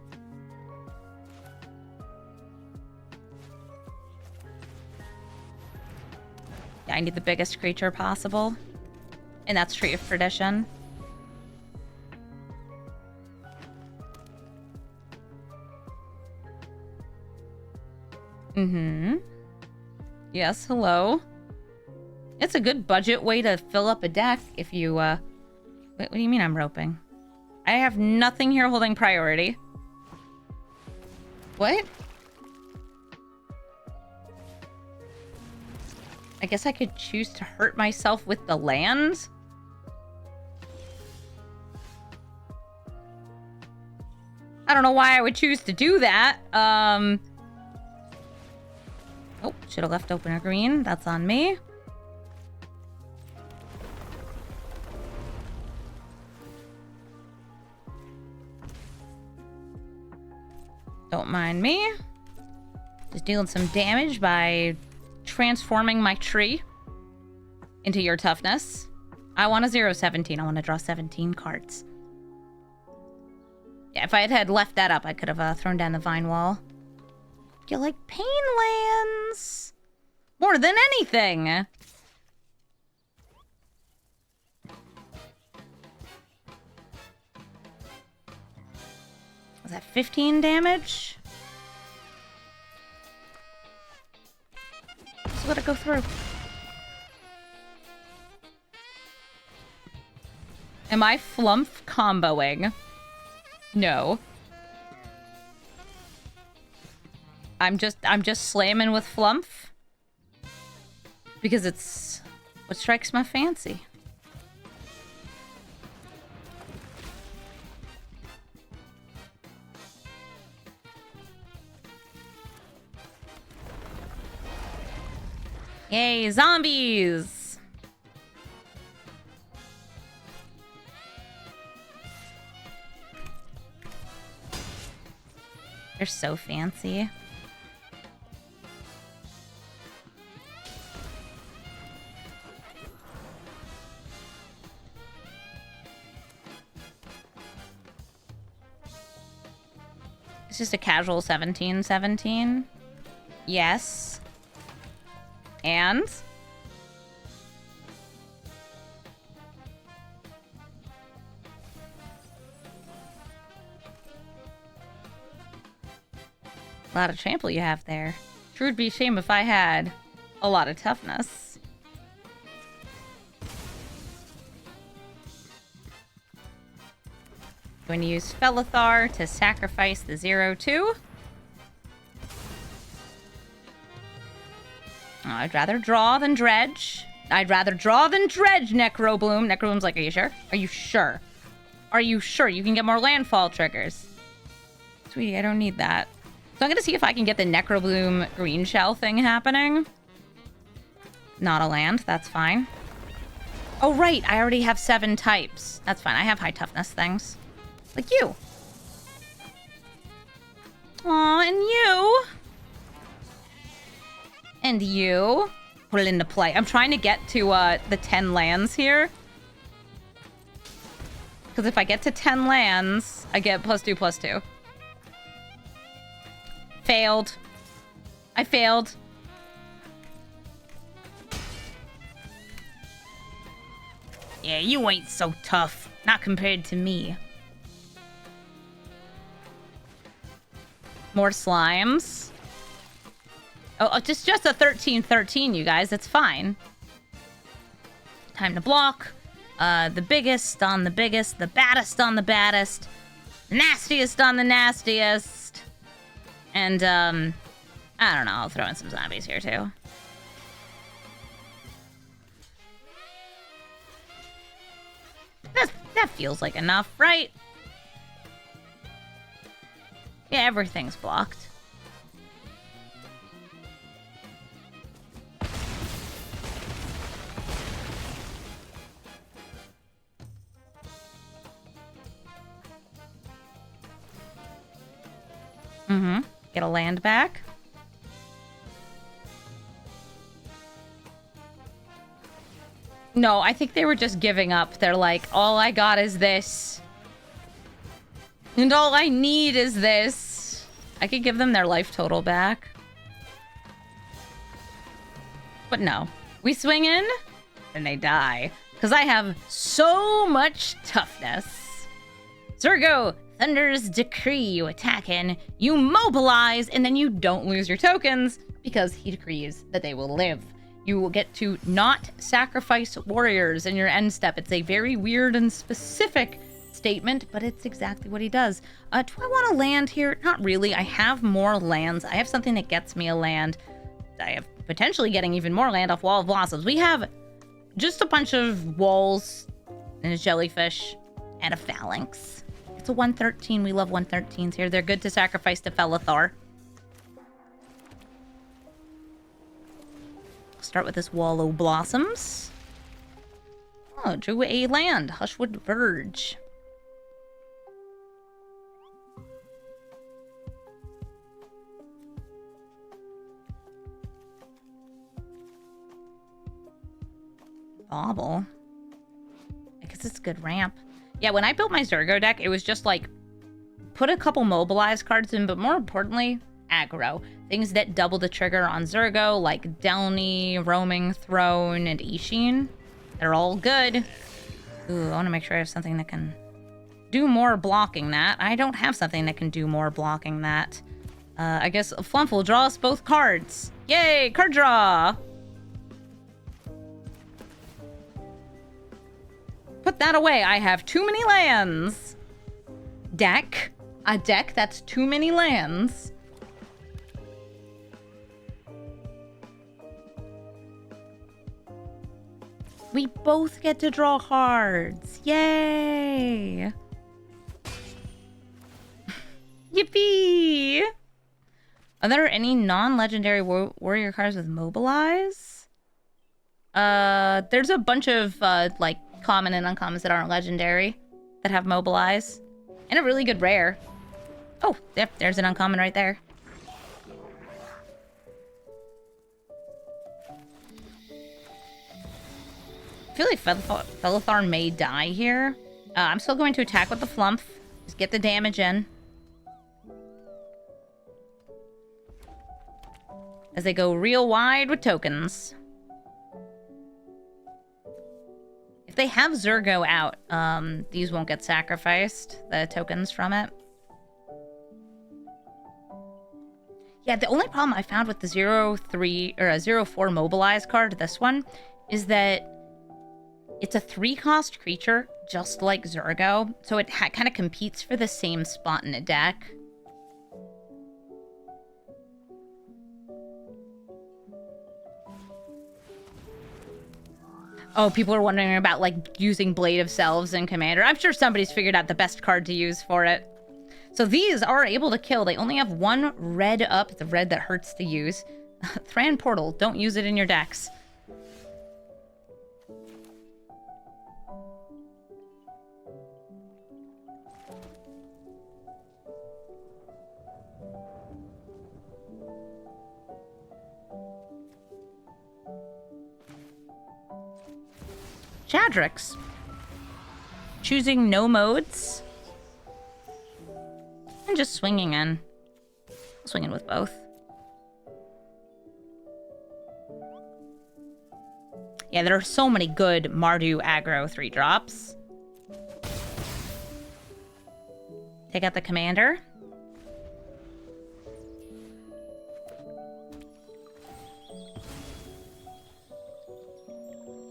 A: Yeah, I need the biggest creature possible. And that's Tree of Perdition. Yes, hello. It's a good budget way to fill up a deck if you, Wait, what do you mean I'm roping? I have nothing here holding priority. What? I guess I could choose to hurt myself with the land? I don't know why I would choose to do that. Oh, should have left open a green. That's on me. Don't mind me. Just dealing some damage by transforming my tree into your toughness. I want a 0-17. I want to draw 17 cards. Yeah, if I had left that up, I could have thrown down the Vine Wall. You like pain lands more than anything. Was that 15 damage? Just let it go through. Am I Flumph comboing? No. I'm just slamming with Flumph because it's what strikes my fancy. Yay, zombies! They're so fancy. It's just a casual 17-17. Yes. And? A lot of trample you have there. Sure would be a shame if I had a lot of toughness. Going to use Felothar to sacrifice the 0-2. I'd rather draw than dredge. I'd rather draw than dredge, Necrobloom. Necrobloom's like, are you sure? Are you sure? Are you sure you can get more landfall triggers? Sweetie, I don't need that. So I'm going to see if I can get the Necrobloom green shell thing happening. Not a land. That's fine. Oh, right. I already have 7 types. That's fine. I have high toughness things. Like you. Aw, and you. And you. Put it into play. I'm trying to get to the 10 lands here. Because if I get to 10 lands, I get +2/+2. Failed. I failed. Yeah, you ain't so tough. Not compared to me. More slimes. Oh, just a 13-13, you guys. It's fine. Time to block. The biggest on the biggest. The baddest on the baddest. Nastiest on the nastiest. And, I don't know. I'll throw in some zombies here, too. That feels like enough, right? Yeah, everything's blocked. Get a land back. No, I think they were just giving up. They're like, all I got is this. And all I need is this. I could give them their life total back. But no. We swing in, and they die. Because I have so much toughness. Zurgo, Thunder's Decree. You attack in, you mobilize, and then you don't lose your tokens because he decrees that they will live. You will get to not sacrifice warriors in your end step. It's a very weird and specific statement, but it's exactly what he does. Do I want to land here? Not really. I have more lands. I have something that gets me a land. I have potentially getting even more land off Wall of Blossoms. We have just a bunch of walls and a jellyfish and a phalanx. It's a 113. We love 113s here. They're good to sacrifice to Felothar. Start with this Wall of Blossoms. Oh, drew a land. Hushwood Verge. Bauble. I guess it's a good ramp. Yeah, when I built my Zurgo deck, it was just like, put a couple mobilized cards in, but more importantly, aggro. Things that double the trigger on Zurgo, like Delny, Roaming Throne, and Ishin. They're all good. Ooh, I want to make sure I have something that can do more blocking that. I don't have something that can do more blocking that. I guess Flump will draw us both cards. Yay, card draw! Put that away. I have too many lands. Deck. A deck that's too many lands. We both get to draw cards. Yay! Yippee! Are there any non-legendary warrior cards with mobilize? There's a bunch of, like, common and uncommons that aren't legendary that have mobilize. And a really good rare. Oh, yep, there's an uncommon right there. I feel like Felothar may die here. I'm still going to attack with the Flump. Just get the damage in. as they go real wide with tokens. If they have Zurgo out, these won't get sacrificed, the tokens from it. Yeah, the only problem I found with the 0-3 or a 0-4 mobilize card, this one, is that it's a 3-cost creature, just like Zurgo, so it kind of competes for the same spot in a deck. Oh, people are wondering about, like, using Blade of Selves in Commander. I'm sure somebody's figured out the best card to use for it. So these are able to kill. They only have 1 red up, the red that hurts to use. Thran Portal, don't use it in your decks. Chadrix. Choosing no modes. And just swinging in. Swinging with both. Yeah, there are so many good Mardu aggro 3-drops. Take out the commander.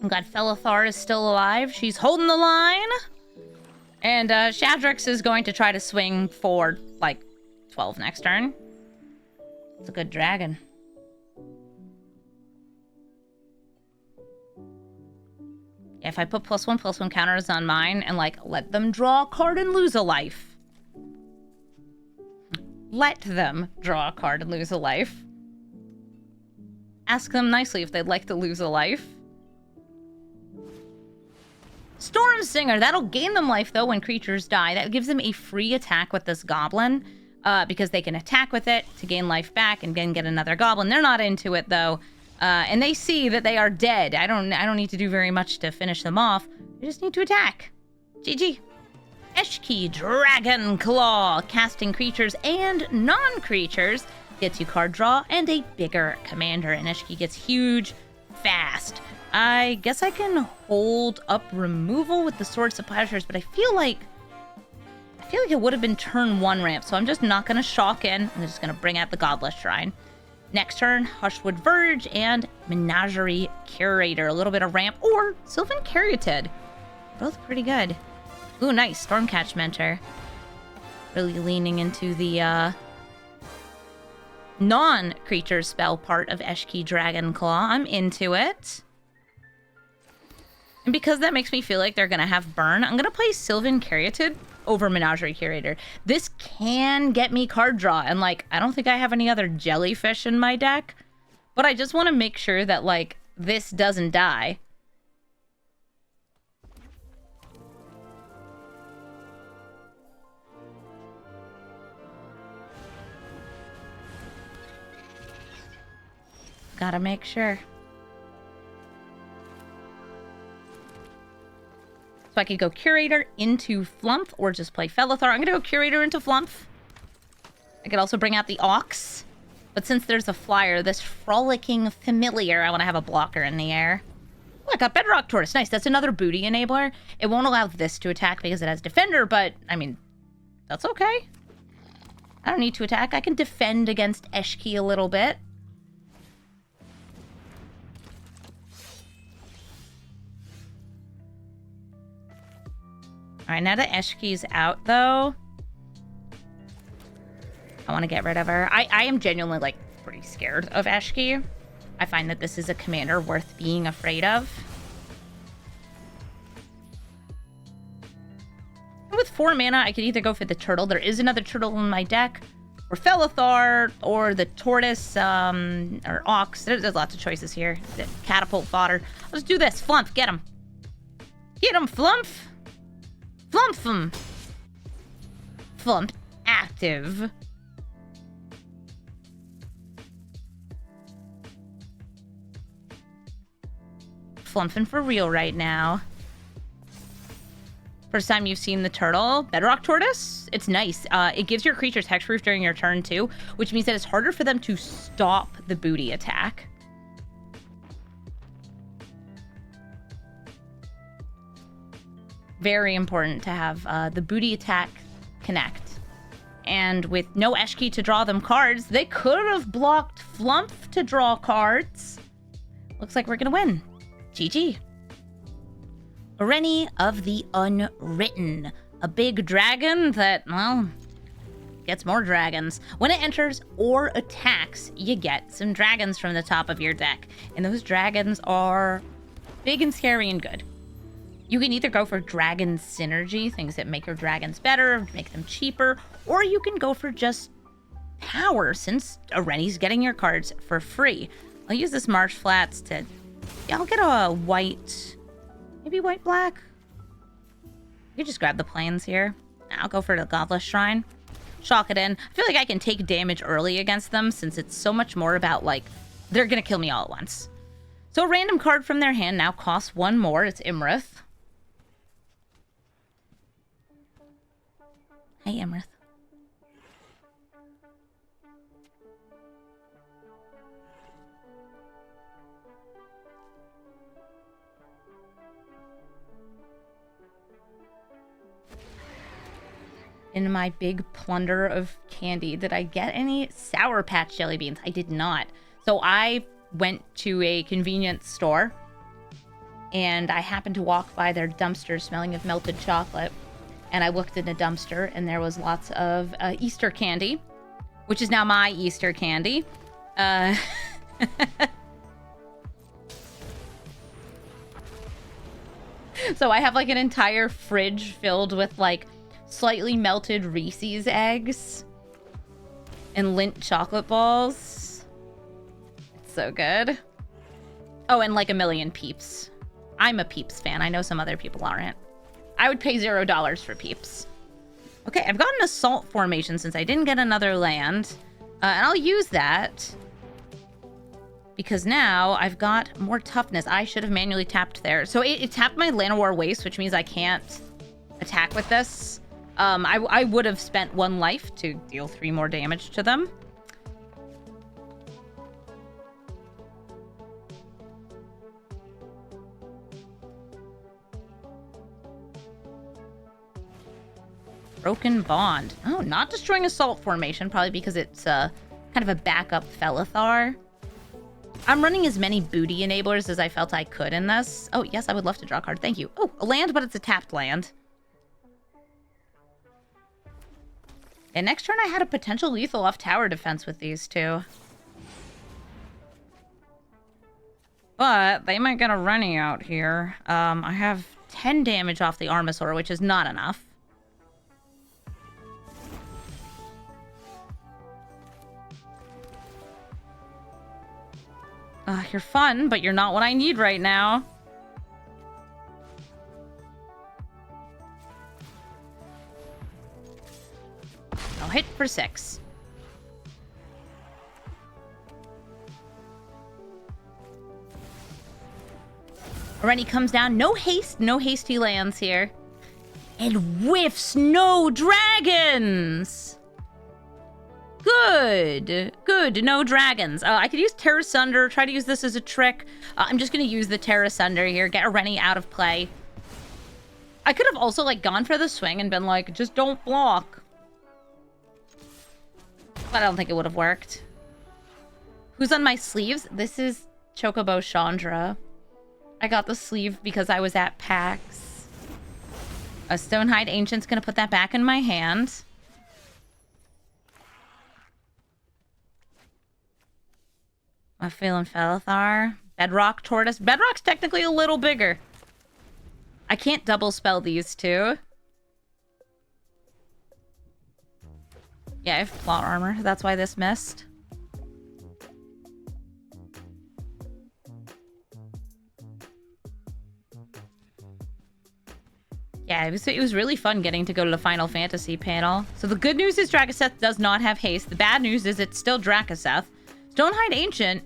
A: I'm glad Felothar is still alive. She's holding the line. And Chadrix is going to try to swing for, like, 12 next turn. It's a good dragon. Yeah, if I put +1/+1 counters on mine and, like, let them draw a card and lose a life. Let them draw a card and lose a life. Ask them nicely if they'd like to lose a life. Storm Singer, that'll gain them life, though, when creatures die. That gives them a free attack with this goblin, because they can attack with it to gain life back and then get another goblin. They're not into it, though, and they see that they are dead. I don't need to do very much to finish them off. I just need to attack. GG. Eshki, Dragon Claw, casting creatures and non-creatures, gets you card draw and a bigger commander, and Eshki gets huge fast. I guess I can hold up removal with the Swords of Plowshares, but I feel like it would have been turn 1 ramp, so I'm just not going to shock in. I'm just going to bring out the Godless Shrine. Next turn, Hushwood Verge and Menagerie Curator. A little bit of ramp, or Sylvan Caryatid. Both pretty good. Ooh, nice. Stormcatch Mentor. Really leaning into the non-creature spell part of Eshki Dragon Claw. I'm into it. And because that makes me feel like they're going to have burn, I'm going to play Sylvan Caryatid over Menagerie Curator. This can get me card draw, and, like, I don't think I have any other jellyfish in my deck, but I just want to make sure that, like, this doesn't die. Gotta make sure. So I could go Curator into Flump, or just play Felothar. I'm gonna go Curator into Flump. I could also bring out the Ox. But since there's a flyer, this Frolicking Familiar, I want to have a blocker in the air. Oh, I got Bedrock Tortoise. Nice, that's another booty enabler. It won't allow this to attack because it has Defender, but, I mean, that's okay. I don't need to attack. I can defend against Eshki a little bit. Alright, now that Eshki's out, though, I want to get rid of her. I am genuinely, like, pretty scared of Eshki. I find that this is a commander worth being afraid of. And with 4 mana, I could either go for the turtle. There is another turtle in my deck. Or Felothar, or the tortoise, or ox. There's lots of choices here. The catapult fodder. Let's do this. Flump, get him. Get him, Flump. Flump him. Flump active. Flumping for real right now. First time you've seen the turtle. Bedrock Tortoise? It's nice. It gives your creatures hexproof during your turn too, which means that it's harder for them to stop the booty attack. Very important to have the booty attack connect. And with no Eshki to draw them cards, they could have blocked Flump to draw cards. Looks like we're gonna win. GG. Renie of the Unwritten. A big dragon that, well, gets more dragons. When it enters or attacks, you get some dragons from the top of your deck. And those dragons are big and scary and good. You can either go for dragon synergy, things that make your dragons better, make them cheaper, or you can go for just power, since Renie's getting your cards for free. I'll use this Marsh Flats to... Yeah, I'll get a white... Maybe white-black? You could just grab the plains here. I'll go for the Godless Shrine. Shock it in. I feel like I can take damage early against them, since it's so much more about, like, they're gonna kill me all at once. So a random card from their hand now costs one more. It's Imrith. Hey, Imrith. In my big plunder of candy, did I get any Sour Patch jelly beans? I did not. So I went to a convenience store and I happened to walk by their dumpster smelling of melted chocolate. And I looked in a dumpster and there was lots of Easter candy, which is now my Easter candy. So I have like an entire fridge filled with like slightly melted Reese's eggs and Lindt chocolate balls. It's so good. Oh, and like a million Peeps. I'm a Peeps fan. I know some other people aren't. I would pay $0 for Peeps. Okay, I've got an assault formation since I didn't get another land. And I'll use that because now I've got more toughness. I should have manually tapped there. So it tapped my Llanowar Waste, which means I can't attack with this. I would have spent 1 life to deal 3 more damage to them. Broken Bond. Oh, not destroying Assault Formation, probably because it's kind of a backup Felothar. I'm running as many booty enablers as I felt I could in this. Oh, yes, I would love to draw a card. Thank you. Oh, a land, but it's a tapped land. And next turn, I had a potential lethal off tower defense with these two. But they might get a Renie out here. I have 10 damage off the Armasaur, which is not enough. You're fun, but you're not what I need right now. I'll hit for 6. Renie comes down. No haste. No hasty lands here. And whiffs no dragons! Good. Good. No dragons. I could use Terra Sunder. Try to use this as a trick. I'm just going to use the Terra Sunder here. Get a Renie out of play. I could have also, like, gone for the swing and been like, just don't block. But I don't think it would have worked. Who's on my sleeves? This is Chocobo Chandra. I got the sleeve because I was at PAX. A Stonehide Ancient's going to put that back in my hand. I'm feeling Felothar. Bedrock Tortoise. Bedrock's technically a little bigger. I can't double spell these two. Yeah, I have plot armor. That's why this missed. Yeah, it was really fun getting to go to the Final Fantasy panel. So the good news is Dragaseth does not have haste. The bad news is it's still Dragaseth. Stonehide Ancient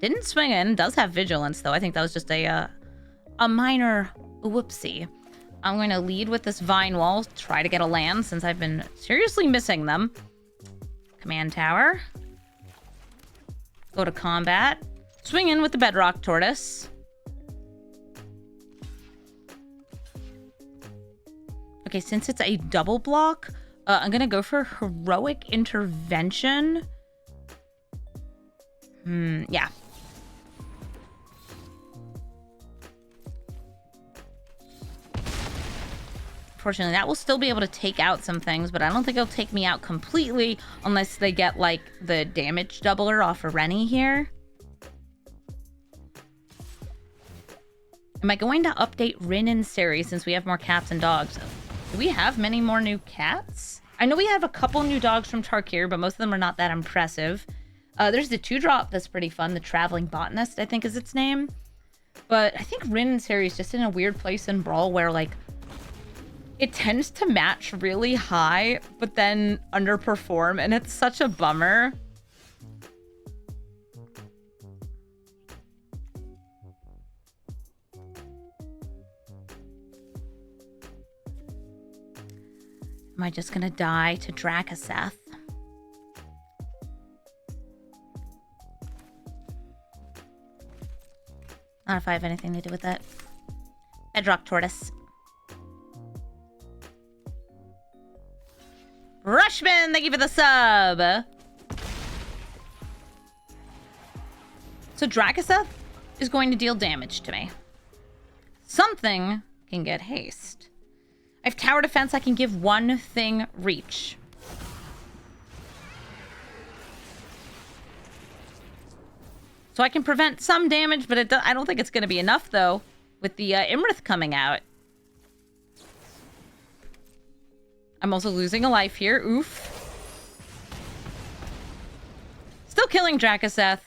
A: didn't swing in. Does have vigilance, though. I think that was just a minor whoopsie. I'm going to lead with this Vine Wall, try to get a land since I've been seriously missing them. Command Tower. Go to combat. Swing in with the Bedrock Tortoise. Okay, since it's a double block, I'm going to go for Heroic Intervention. Yeah. Fortunately, that will still be able to take out some things, but I don't think it'll take me out completely unless they get, like, the damage doubler off of Renie here. Am I going to update Rin and Siri since we have more cats and dogs? Do we have many more new cats? I know we have a couple new dogs from Tarkir, but most of them are not that impressive. There's the 2-drop that's pretty fun. The Traveling Botanist, I think is its name. But I think Rin and Siri is just in a weird place in Brawl where, like, it tends to match really high, but then underperform, and it's such a bummer. Am I just gonna die to Drakaseth? I don't know if I have anything to do with that. Bedrock Tortoise. Rushman, thank you for the sub. So Drakaseth is going to deal damage to me. Something can get haste. I have tower defense. I can give one thing reach. So I can prevent some damage, but I don't think it's going to be enough, though, with the Imrith coming out. I'm also losing a life here. Oof. Still killing Drakaseth,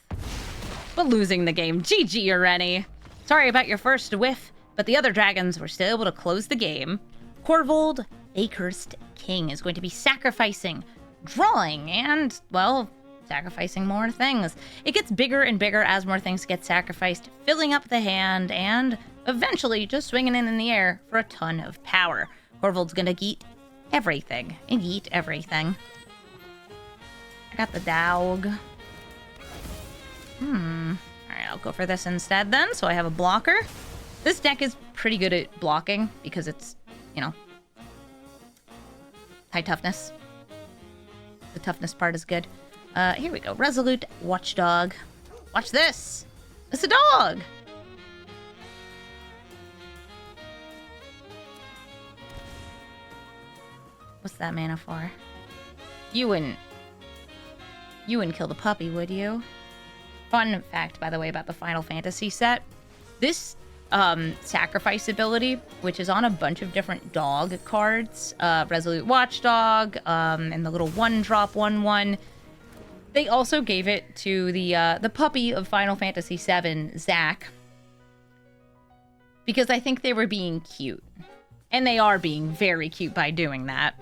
A: but losing the game. GG, Renie. Sorry about your first whiff, but the other dragons were still able to close the game. Corvald, Accursed King, is going to be sacrificing, drawing, and, well, sacrificing more things. It gets bigger and bigger as more things get sacrificed, filling up the hand, and eventually just swinging in the air for a ton of power. Corvald's gonna yeet everything, and yeet everything. I got the dog. Alright, I'll go for this instead then, so I have a blocker. This deck is pretty good at blocking, because it's, you know, high toughness. The toughness part is good. Here we go. Resolute Watchdog. Watch this! It's a dog! What's that mana for? You wouldn't kill the puppy, would you? Fun fact, by the way, about the Final Fantasy set. This sacrifice ability, which is on a bunch of different dog cards, Resolute Watchdog, and the little 1-drop 1/1. They also gave it to the puppy of Final Fantasy VII, Zack, because I think they were being cute. And they are being very cute by doing that.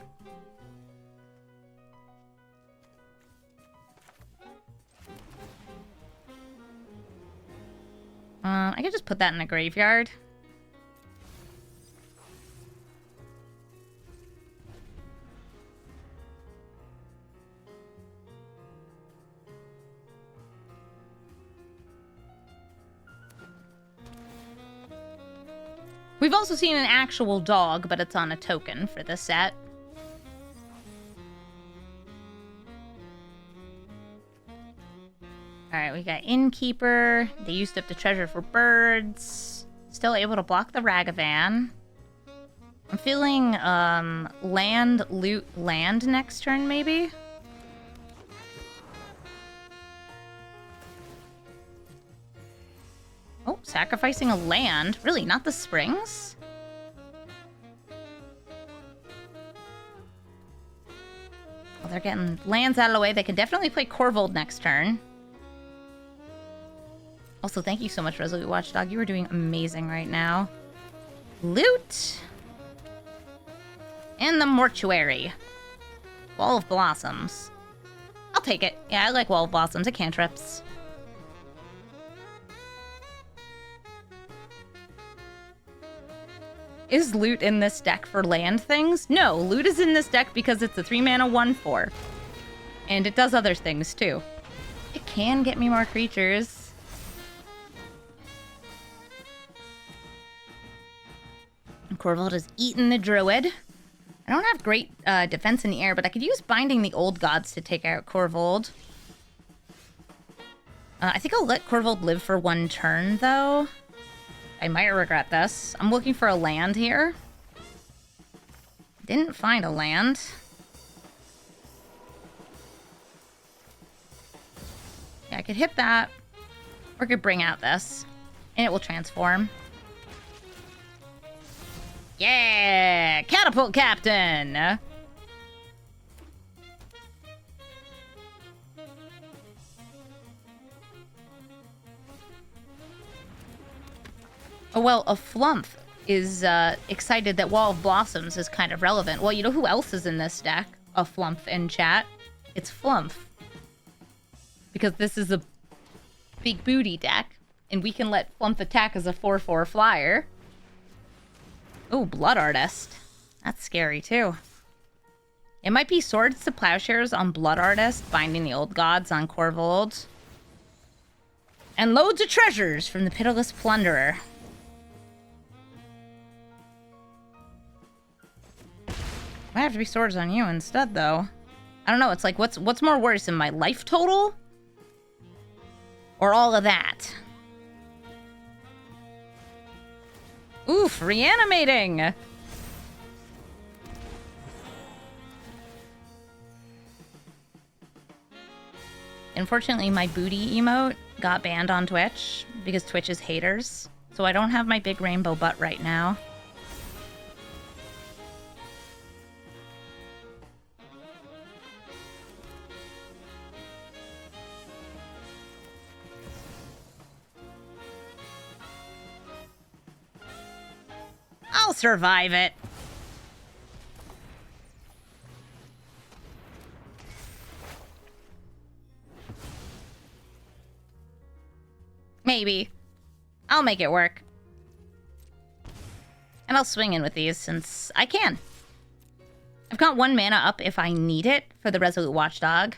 A: I could just put that in the graveyard. We've also seen an actual dog, but it's on a token for this set. Alright, we got Innkeeper. They used up the treasure for birds. Still able to block the Ragavan. I'm feeling land, loot, land next turn, maybe? Oh, sacrificing a land. Really, not the springs? Well, they're getting lands out of the way. They can definitely play Corvald next turn. Also, thank you so much, Resolute Watchdog. You are doing amazing right now. Loot! And the Mortuary. Wall of Blossoms. I'll take it. Yeah, I like Wall of Blossoms. It cantrips. Is loot in this deck for land things? No, loot is in this deck because it's a 3-mana 1/4. And it does other things too. It can get me more creatures. And Corvald has eaten the druid. I don't have great defense in the air, but I could use Binding the Old Gods to take out Corvald. I think I'll let Corvald live for 1 turn, though. I might regret this. I'm looking for a land here. Didn't find a land. Yeah, I could hit that. Or could bring out this. And it will transform. Yeah! Catapult Captain! Oh, well, a Flump is excited that Wall of Blossoms is kind of relevant. Well, you know who else is in this deck? A Flump in chat. It's Flump. Because this is a big booty deck, and we can let Flump attack as a 4/4 flyer. Oh, Blood Artist. That's scary, too. It might be Swords to Plowshares on Blood Artist, Binding the Old Gods on Corvald. And loads of treasures from the Pitiless Plunderer. Might have to be Swords on you instead, though. I don't know, it's like, what's more worrisome, my life total? Or all of that? Oof, reanimating! Unfortunately, my booty emote got banned on Twitch because Twitch is haters. So I don't have my big rainbow butt right now. I'll survive it. Maybe. I'll make it work. And I'll swing in with these since I can. I've got 1 mana up if I need it for the Resolute Watchdog.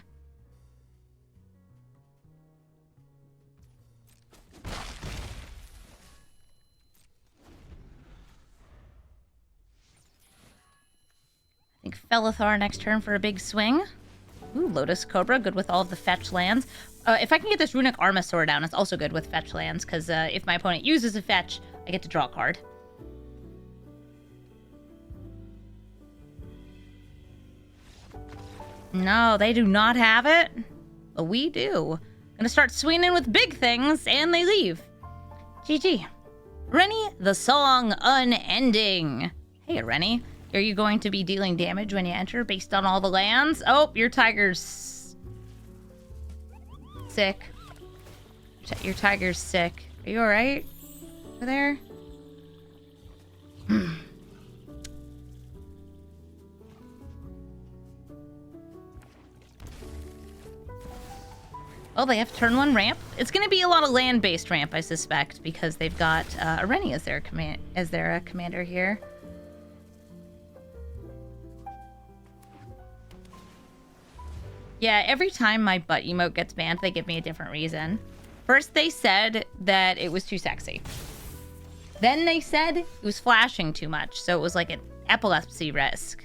A: I think Felothar next turn for a big swing. Ooh, Lotus Cobra, good with all of the fetch lands. If I can get this Runic Armasaur down, it's also good with fetch lands, because if my opponent uses a fetch, I get to draw a card. No, they do not have it. But we do. Gonna start swinging with big things, and they leave. GG. Renie, the song unending. Hey, Renie. Are you going to be dealing damage when you enter based on all the lands? Oh, your tiger's sick. Your tiger's sick. Are you alright over there? Oh, they have turn 1 ramp. It's going to be a lot of land-based ramp, I suspect, because they've got Renie as their commander here. Yeah, every time my butt emote gets banned, they give me a different reason. First, they said that it was too sexy. Then they said it was flashing too much, so it was like an epilepsy risk.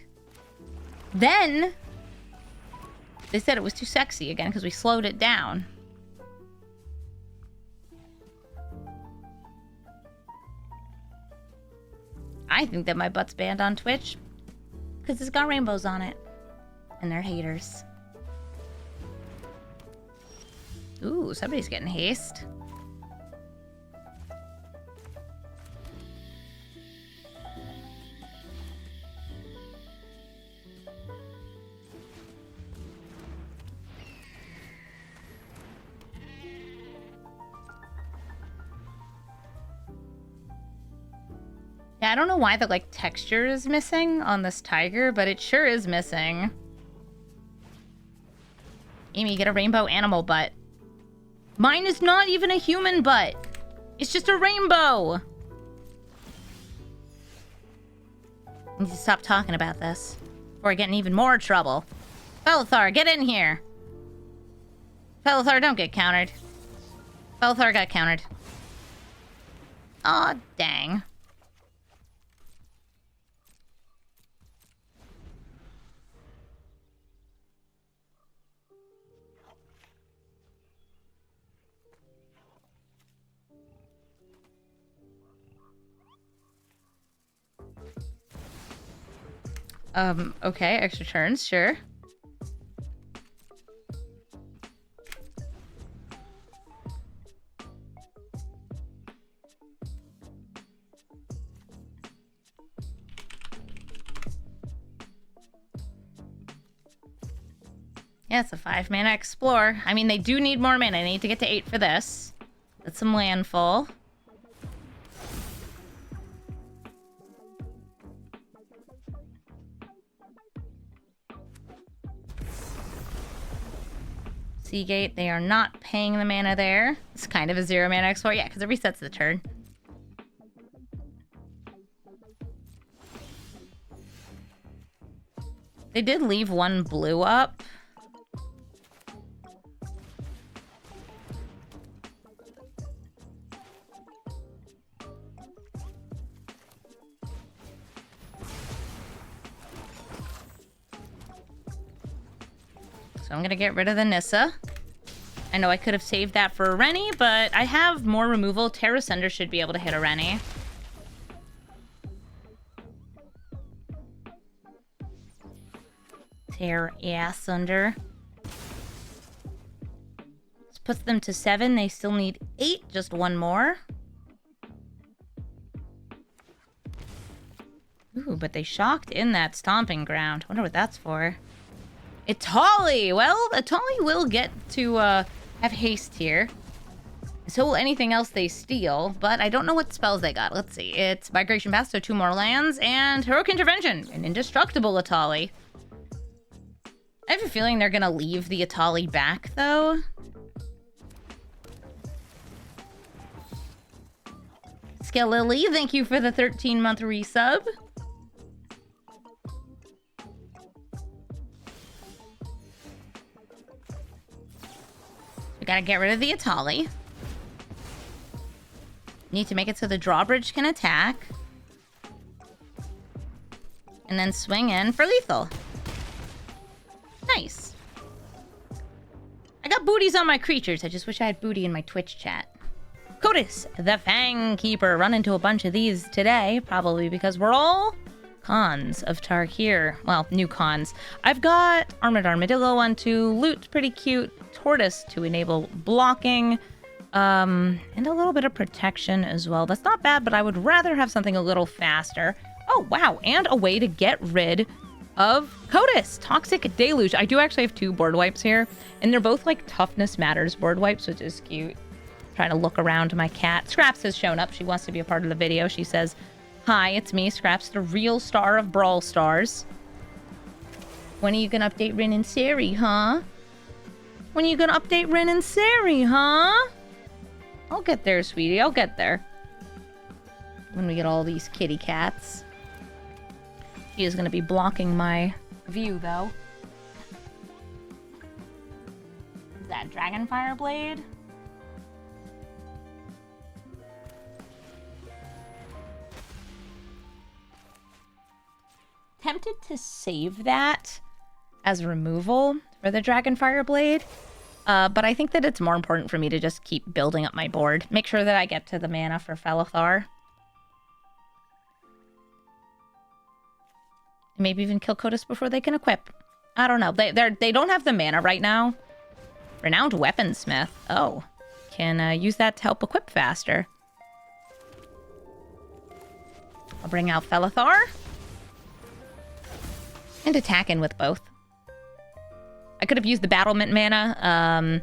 A: Then they said it was too sexy again because we slowed it down. I think that my butt's banned on Twitch because it's got rainbows on it. And they're haters. Ooh, somebody's getting haste. Yeah, I don't know why the, like, texture is missing on this tiger, but it sure is missing. Amy, get a rainbow animal butt. Mine is not even a human butt. It's just a rainbow. I need to stop talking about this before I get in even more trouble. Felothar, get in here. Felothar, don't get countered. Felothar got countered. Aw, dang. Okay, extra turns, sure. Yeah, it's a 5-mana explore. I mean, they do need more mana. I need to get to 8 for this. That's some landfall. Seagate, they are not paying the mana there. It's kind of a 0-mana explore. Yeah, because it resets the turn. They did leave 1 blue up. So I'm gonna get rid of the Nissa. I know I could have saved that for a Renie, but I have more removal. Terra Sunder should be able to hit a Renie. Terra Sunder. This puts them to 7. They still need 8. Just 1 more. Ooh, but they shocked in that stomping ground. Wonder what that's for. Itali! Well, Itali will get to have haste here. So will anything else they steal, but I don't know what spells they got. Let's see. It's Migration Path, so 2 more lands, and Heroic Intervention, an indestructible Itali. I have a feeling they're gonna leave the Itali back, though. Skelly, thank you for the 13-month resub. Gotta get rid of the Itali. Need to make it so the drawbridge can attack. And then swing in for lethal. Nice. I got booties on my creatures. I just wish I had booty in my Twitch chat. Cotus, the Fang Keeper. Run into a bunch of these today. Probably because we're all cons of Tarkir. Well, new cons. I've got Armored Armadillo on 2. Loot, pretty cute. Tortoise to enable blocking, and a little bit of protection as well. That's not bad, but I would rather have something a little faster. Oh, wow, and a way to get rid of Cotus, Toxic Deluge. I do actually have 2 board wipes here, and they're both like Toughness Matters board wipes, which is cute. Trying to look around my cat. Scraps has shown up. She wants to be a part of the video. She says, "Hi, it's me, Scraps, the real star of Brawl Stars. When are you gonna update Rin and Sari, huh? When are you gonna update Rin and Sari, huh?" I'll get there, sweetie. I'll get there. When we get all these kitty cats. She is gonna be blocking my view, though. Is that Dragonfire Blade? Tempted to save that as removal for the Dragonfire Blade, but I think that it's more important for me to just keep building up my board. Make sure that I get to the mana for Felothar. Maybe even kill Cotus before they can equip. I don't know. They don't have the mana right now. Renowned Weaponsmith. Oh, can use that to help equip faster. I'll bring out Felothar. And attack in with both. I could have used the battlement mana,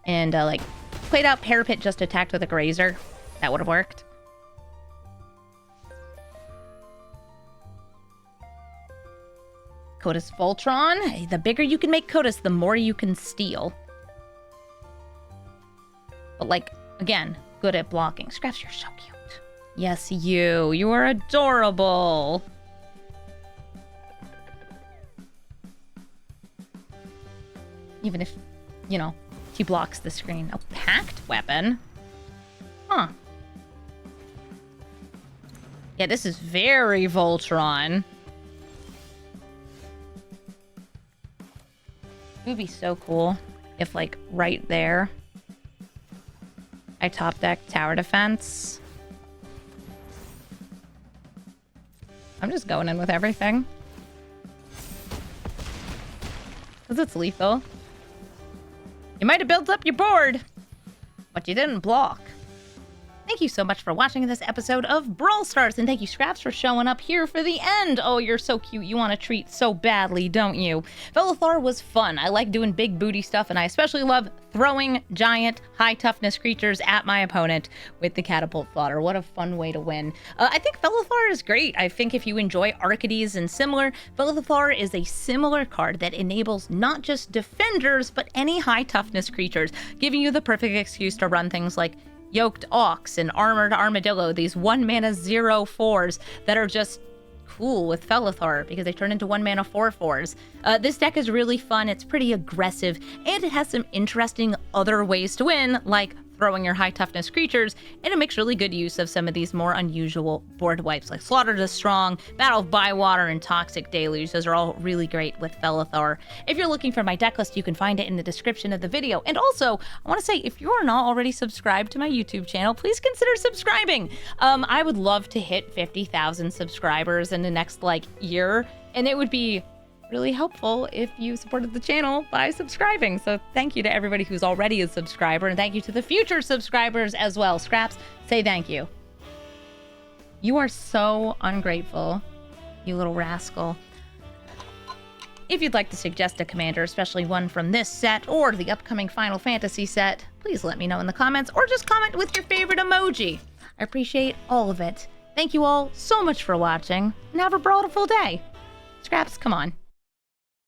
A: and like played out Parapet, just attacked with a Grazer. That would have worked. Cotus Voltron. The bigger you can make Cotus, the more you can steal. But like, again, good at blocking. Scraps, you're so cute. Yes, you. You are adorable. Even if, you know, he blocks the screen. A packed weapon? Huh. Yeah, this is very Voltron. It would be so cool if, like, right there, I top deck tower defense. I'm just going in with everything. Because it's lethal. You might have built up your board, but you didn't block. Thank you so much for watching this episode of Brawl Stars, and thank you, Scraps, for showing up here for the end. Oh, you're so cute. You want a treat so badly, don't you? Felothar was fun. I like doing big booty stuff, and I especially love throwing giant, high-toughness creatures at my opponent with the Catapult Fodder. What a fun way to win. I think Felothar is great. I think if you enjoy Arcades and similar, Felothar is a similar card that enables not just defenders, but any high-toughness creatures, giving you the perfect excuse to run things like Yoked Ox and Armored Armadillo, these 1-mana 0/4s that are just cool with Felothar because they turn into 1-mana 4/4s. This deck is really fun, it's pretty aggressive, and it has some interesting other ways to win, like throwing your high toughness creatures, and it makes really good use of some of these more unusual board wipes like Slaughter the Strong, Battle of Bywater, and Toxic Deluge. Those are all really great with Felothar. If you're looking for my deck list, you can find it in the description of the video. And also, I want to say, if you're not already subscribed to my YouTube channel, please consider subscribing. I would love to hit 50,000 subscribers in the next, year, and it would be really helpful if you supported the channel by subscribing. So thank you to everybody who's already a subscriber, and thank you to the future subscribers as well. Scraps, say thank you. You are so ungrateful, you little rascal. If you'd like to suggest a commander, especially one from this set or the upcoming Final Fantasy set, please let me know in the comments, or just comment with your favorite emoji. I appreciate all of it. Thank you all so much for watching, and have a brawlful day. Scraps, come on.